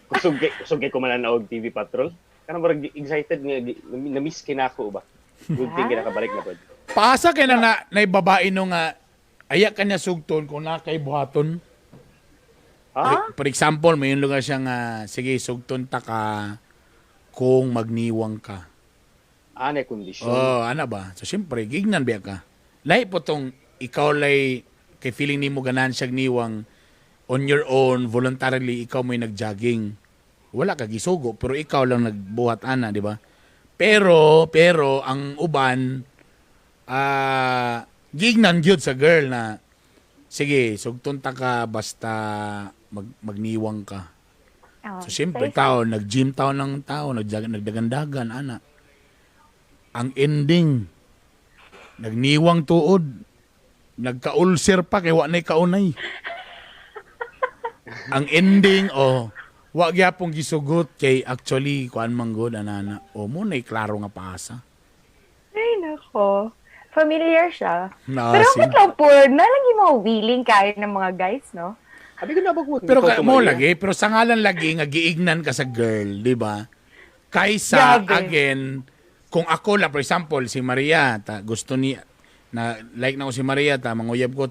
Speaker 5: Kusog kay ko man na og TV Patrol. Kana murag excited nga na-miss kinako ba. Good thing kinakabalik na pod.
Speaker 4: Paasa kay na naibabae no nga aya kanya sugton kung na kay buhaton. For example, may yung lugar siya nga, sige, sugton ta ka kung magniwang ka.
Speaker 5: Ano kondisyon?
Speaker 4: Oh, ano ba? So, siyempre, gignan ba ka? Lahi po tong, ikaw lay, kay feeling ni mo ganan siyang niwang, on your own, voluntarily, ikaw mo'y nag-jogging. Wala ka gisugo, pero ikaw lang nagbuhat ana, di ba? Pero, ang uban, gignan gyud sa girl na, sige, sugton ta ka, basta magniwang ka.
Speaker 6: Oh,
Speaker 4: So, siyempre, tao, nag-gym tao ng tao, nagdagandagan, ana. Ang ending, nagniwang tuod, nagka-ulcer pa, kaya na'y kaunay. Ang ending, wag yapong gisugot, kay actually, kuan manggod, anana, mo na'y klaro nga paasa.
Speaker 6: Ay, nako. Familiar siya.
Speaker 4: Ah,
Speaker 6: Pero
Speaker 4: sige.
Speaker 6: bakit lang po, nalagi mo willing kaya ng mga guys, no?
Speaker 5: Abi ko na bagwag.
Speaker 4: Pero mo lagi, pero sa ngalan lagi nga giignan ka sa girl, di ba? Kaysa
Speaker 6: Grabe.
Speaker 4: again, kung ako la for example si Maria, gusto ni na like na ko si Maria manguyab ko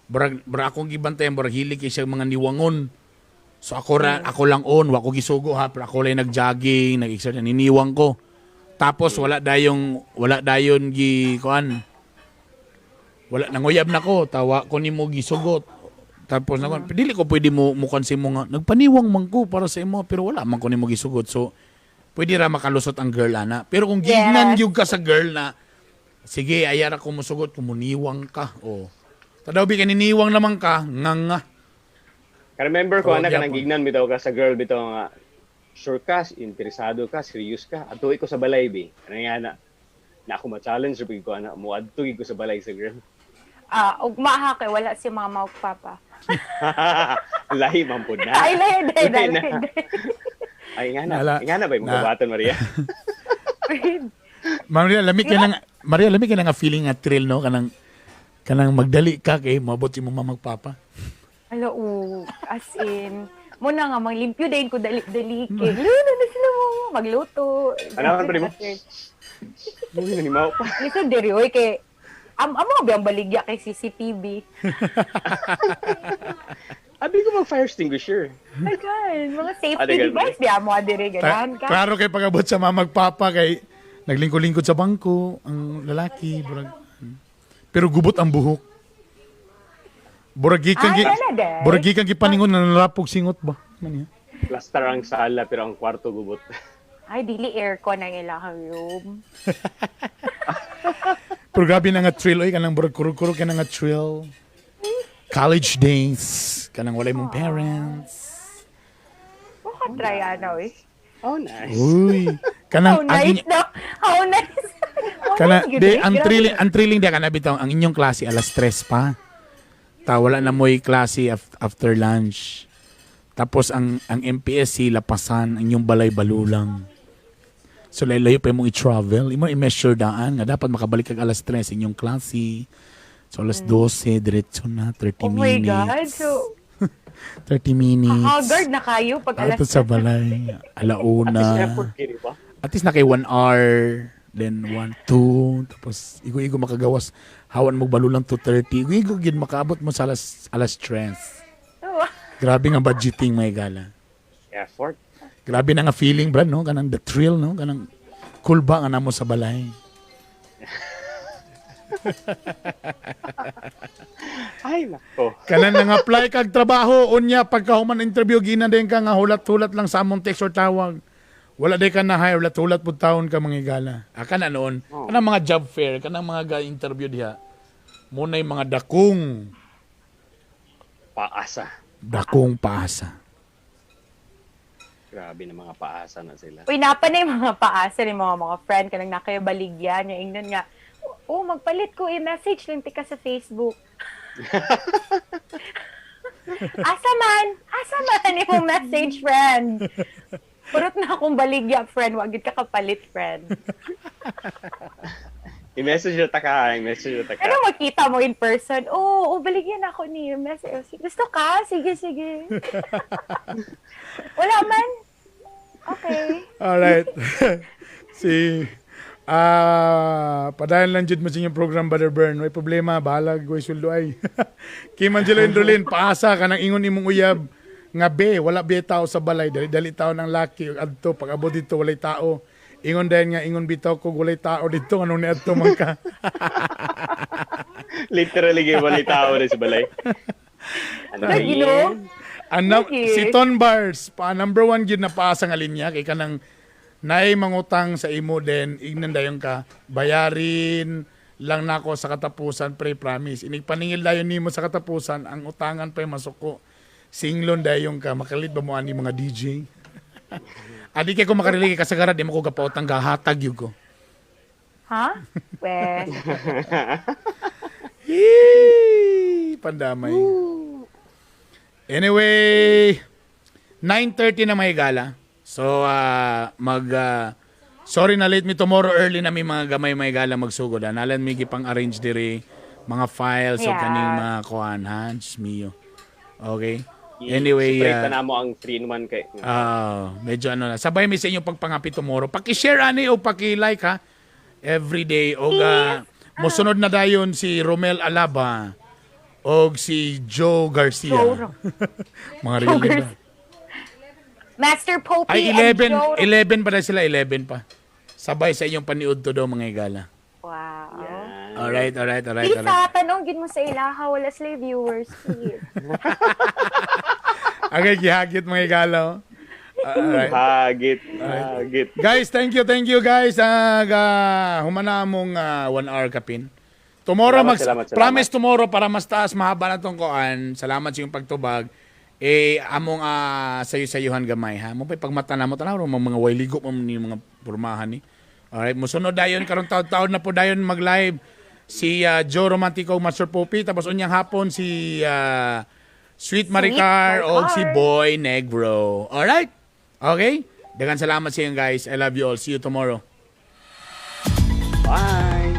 Speaker 4: brag akong gibantayan brag hilig kay siya mga niwangon. So ako lang wa ko gisugo ha, pero ako lang nag-jogging, nag-exercise, niniwang ko. Tapos wala dayon gi kuan. Wala nanguyab na ko, tawa ko nimo gisugot. Tapos dili ko pwede mo konsi mo nga nagpaniwang man ko para sa imo pero wala man ko nimo gisugot. So pwede ra makalusot ang girl ana. Pero kung gignan gyud ka sa girl na sige ayara ko musugot kumuniwang ka. Tadaw bi kaniniwang naman ka nga.
Speaker 5: Remember ko anak
Speaker 4: Gyapon.
Speaker 5: kanang gignan bitaw ka sa girl bitaw nga sure ka, interesado ka, serious ka. Atuoy ko sa balay bi. Ano nga na ako ma-challenge big ko ana mo adtuig ko sa balay sa girl.
Speaker 6: Ugma ha kay wala si mama ug papa.
Speaker 5: Lahi man pud na.
Speaker 6: Ay,
Speaker 5: Lahi na.
Speaker 6: dahil.
Speaker 5: Ay nga
Speaker 4: Wala.
Speaker 5: na ba yung mga baton Maria?
Speaker 4: Maria, lamig ka nga feeling nga thrill no kanang magdali ka kay mabot si mo magpapa.
Speaker 6: Alo, as in, muna nga, manglimpyo din ko dali-dali kay. Luno na sila mo, magluto.
Speaker 5: Ano pa mo? Hindi na ni Mao pa.
Speaker 6: Listen, diri, oy, kay, amo biyang baligya kay CCTV.
Speaker 5: Abi ko mag fire extinguisher.
Speaker 6: My God, mga safety
Speaker 5: Adigan mo.
Speaker 6: device, di amo diri, ganahan ka.
Speaker 4: Klaro kay pagabot sa magpapa kay naglingkod-lingkod sa bangko ang lalaki, pero gubot ang buhok. Buragikan gipaningon na nalapog singot ba? Man,
Speaker 5: Plaster ang sala pero ang kwarto gubot.
Speaker 6: Ay, dili aircon ang ilahang room.
Speaker 4: Pero grabe na nga thrill oy kanang burag kurog-kurog ka na nga thrill. College days, kanang walay mong parents.
Speaker 6: Baka try ano, eh.
Speaker 5: Oh, nice.
Speaker 4: Uy,
Speaker 6: How
Speaker 4: kanang
Speaker 6: nice, no? How nice.
Speaker 4: kana
Speaker 6: How nice,
Speaker 4: de
Speaker 6: good,
Speaker 4: ang
Speaker 6: grabe.
Speaker 4: thrilling dia kana bitaw ang inyong klase alas 3 pa. Wala na mo'y klase after lunch. Tapos ang MPSC lapasan ang inyong balay balulang. So layo pa mong i-travel, imo i-measure daan nga dapat makabalik kag alas 3 sa inyong klase. So alas 12 diretso na 30
Speaker 6: Oh my God,
Speaker 4: minutes.
Speaker 6: so,
Speaker 4: 30 minutes.
Speaker 6: haggard na kayo pag alas
Speaker 4: Ato sa balay,
Speaker 5: At least
Speaker 4: alauna.
Speaker 5: effort kini ba?
Speaker 4: At least na kay 1 hour, then 1, 2, tapos igo-igo makagawas. Hawan mo balulang 2:30. Igo-igo gid makaabot mo sa alas 3. Grabe nga budgeting may gala.
Speaker 5: Effort.
Speaker 4: Grabe na nga feeling, brad, no? Kanang the thrill, no? Kanang cool ba nga namo sa balay.
Speaker 5: Ay, nako.
Speaker 4: Kanang nang apply kag trabaho, unya pagkahuman interview, ginadeng ka nga hulat-hulat lang sa among text or tawag. Wala day ka na hire, hulat-hulat po taon ka mga gala. Kana noon, kanang mga job fair, kanang mga interview diha. Muna yung mga dakong
Speaker 5: Paasa.
Speaker 4: paasa.
Speaker 5: Grabe na mga paasa na sila.
Speaker 6: Uy, napa na yung mga paasa ni mga friend ka nang nakabaligyan niya. Ingnon nga, magpalit ko, i-message lang tika sa Facebook. Asa man imong message, friend. Purot na akong baligya, friend. Wag gid ka kapalit, friend.
Speaker 5: I-message na taka.
Speaker 6: Pero magkita mo in person. Oo, baligyan ako ni message. Gusto ka? Sige. Wala man. Okay.
Speaker 4: Alright. Padayon lang jud mo sa inyong program, Brother Bern. May problema, balag, way suldo ay. Kim Angelo Indrolin, paasa ka ng ingon imong uyab. Nga wala tao sa balay. Dali tao ng laki. Adto, pag abot dito, walay tao. Ingon dahil nga, ingon bitaw ko, walay tao dito. Anong ni adto man ka?
Speaker 5: Literally, wala tao na sa balay. Ano ba
Speaker 6: Gino?
Speaker 4: Si Ton Bars, number 1 yun na paasa nga linya. Kaya ka nang naay mangutang sa imo din, ignan dayon ka, bayarin lang nako sa katapusan, pre-promise. Inigpaningil dayon nimo sa katapusan, ang utangan pa masuko. Singlon dayon ka, makalit ba mo ani mga DJ? Adi kay ko makarili ka sa garad, di mo ko gapautang gahatag yun ko.
Speaker 6: Ha? We.
Speaker 4: Yee! Pandamay. Anyway, 9:30 na may gala. So, sorry na late me tomorrow early na may mga gamay may gala magsugod. Nalan may gipang arrange diri mga files o kaning mga kuan ha, just mio. Okay? Anyway,
Speaker 5: separate na mo ang 3-in-1 kay.
Speaker 4: Medyo ano na. Sabay mi sa inyo pagpangapi tomorrow. Paki-share ani o paki-like ha. Every day og mosunod na dayon si Romel Alaba og si Joe Garcia. Mga real name.
Speaker 6: Master Poppy
Speaker 4: Ay,
Speaker 6: and Joe.
Speaker 4: 11 pa na sila, 11 pa. Sabay sa inyong paniud to daw mga igala.
Speaker 6: Wow.
Speaker 4: Alright.
Speaker 6: Please tanongin mo sa ilaha, wala sila viewers, please.
Speaker 4: Okay, gihagit mga igala. Alright.
Speaker 5: Hagit.
Speaker 4: Guys, thank you guys. Humana mong 1 hour kapin. Tomorrow,
Speaker 5: Salamat.
Speaker 4: promise tomorrow para mas taas, mahaba na tong koan. Salamat sa iyong pagtubag. Among sayo-sayuhan gamay ha. Mo pag mata na mo tanaw mga wayligo mo ni mga pormahan ni. Alright, musunod dayon karon taon na po dayon mag-live si Joe Romantico, Master Poppy, tapos unyang hapon si Sweet Maricar o si Boy Negro. Alright? Okay? Daghang salamat sa inyo guys. I love you all. See you tomorrow.
Speaker 5: Bye.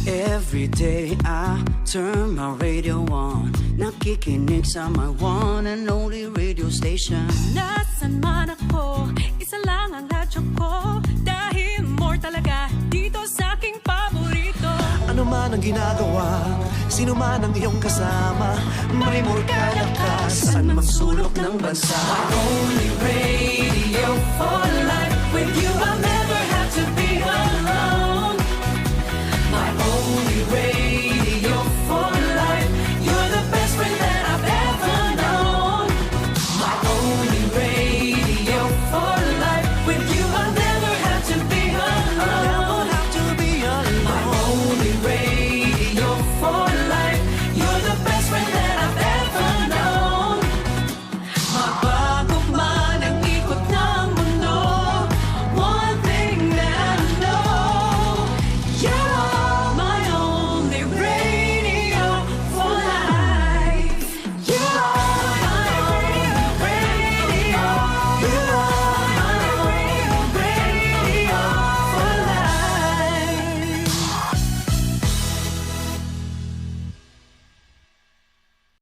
Speaker 1: Every day I turn my radio on. Nakikinig sa my one and only radio station.
Speaker 2: Nasaan man ako, isa lang ang radyo ko. Dahil more talaga dito sa aking paborito.
Speaker 3: Ano man ang ginagawa, sino man ang iyong kasama, may more kalakas, saan mang sulok ng bansa.
Speaker 2: Only radio for life.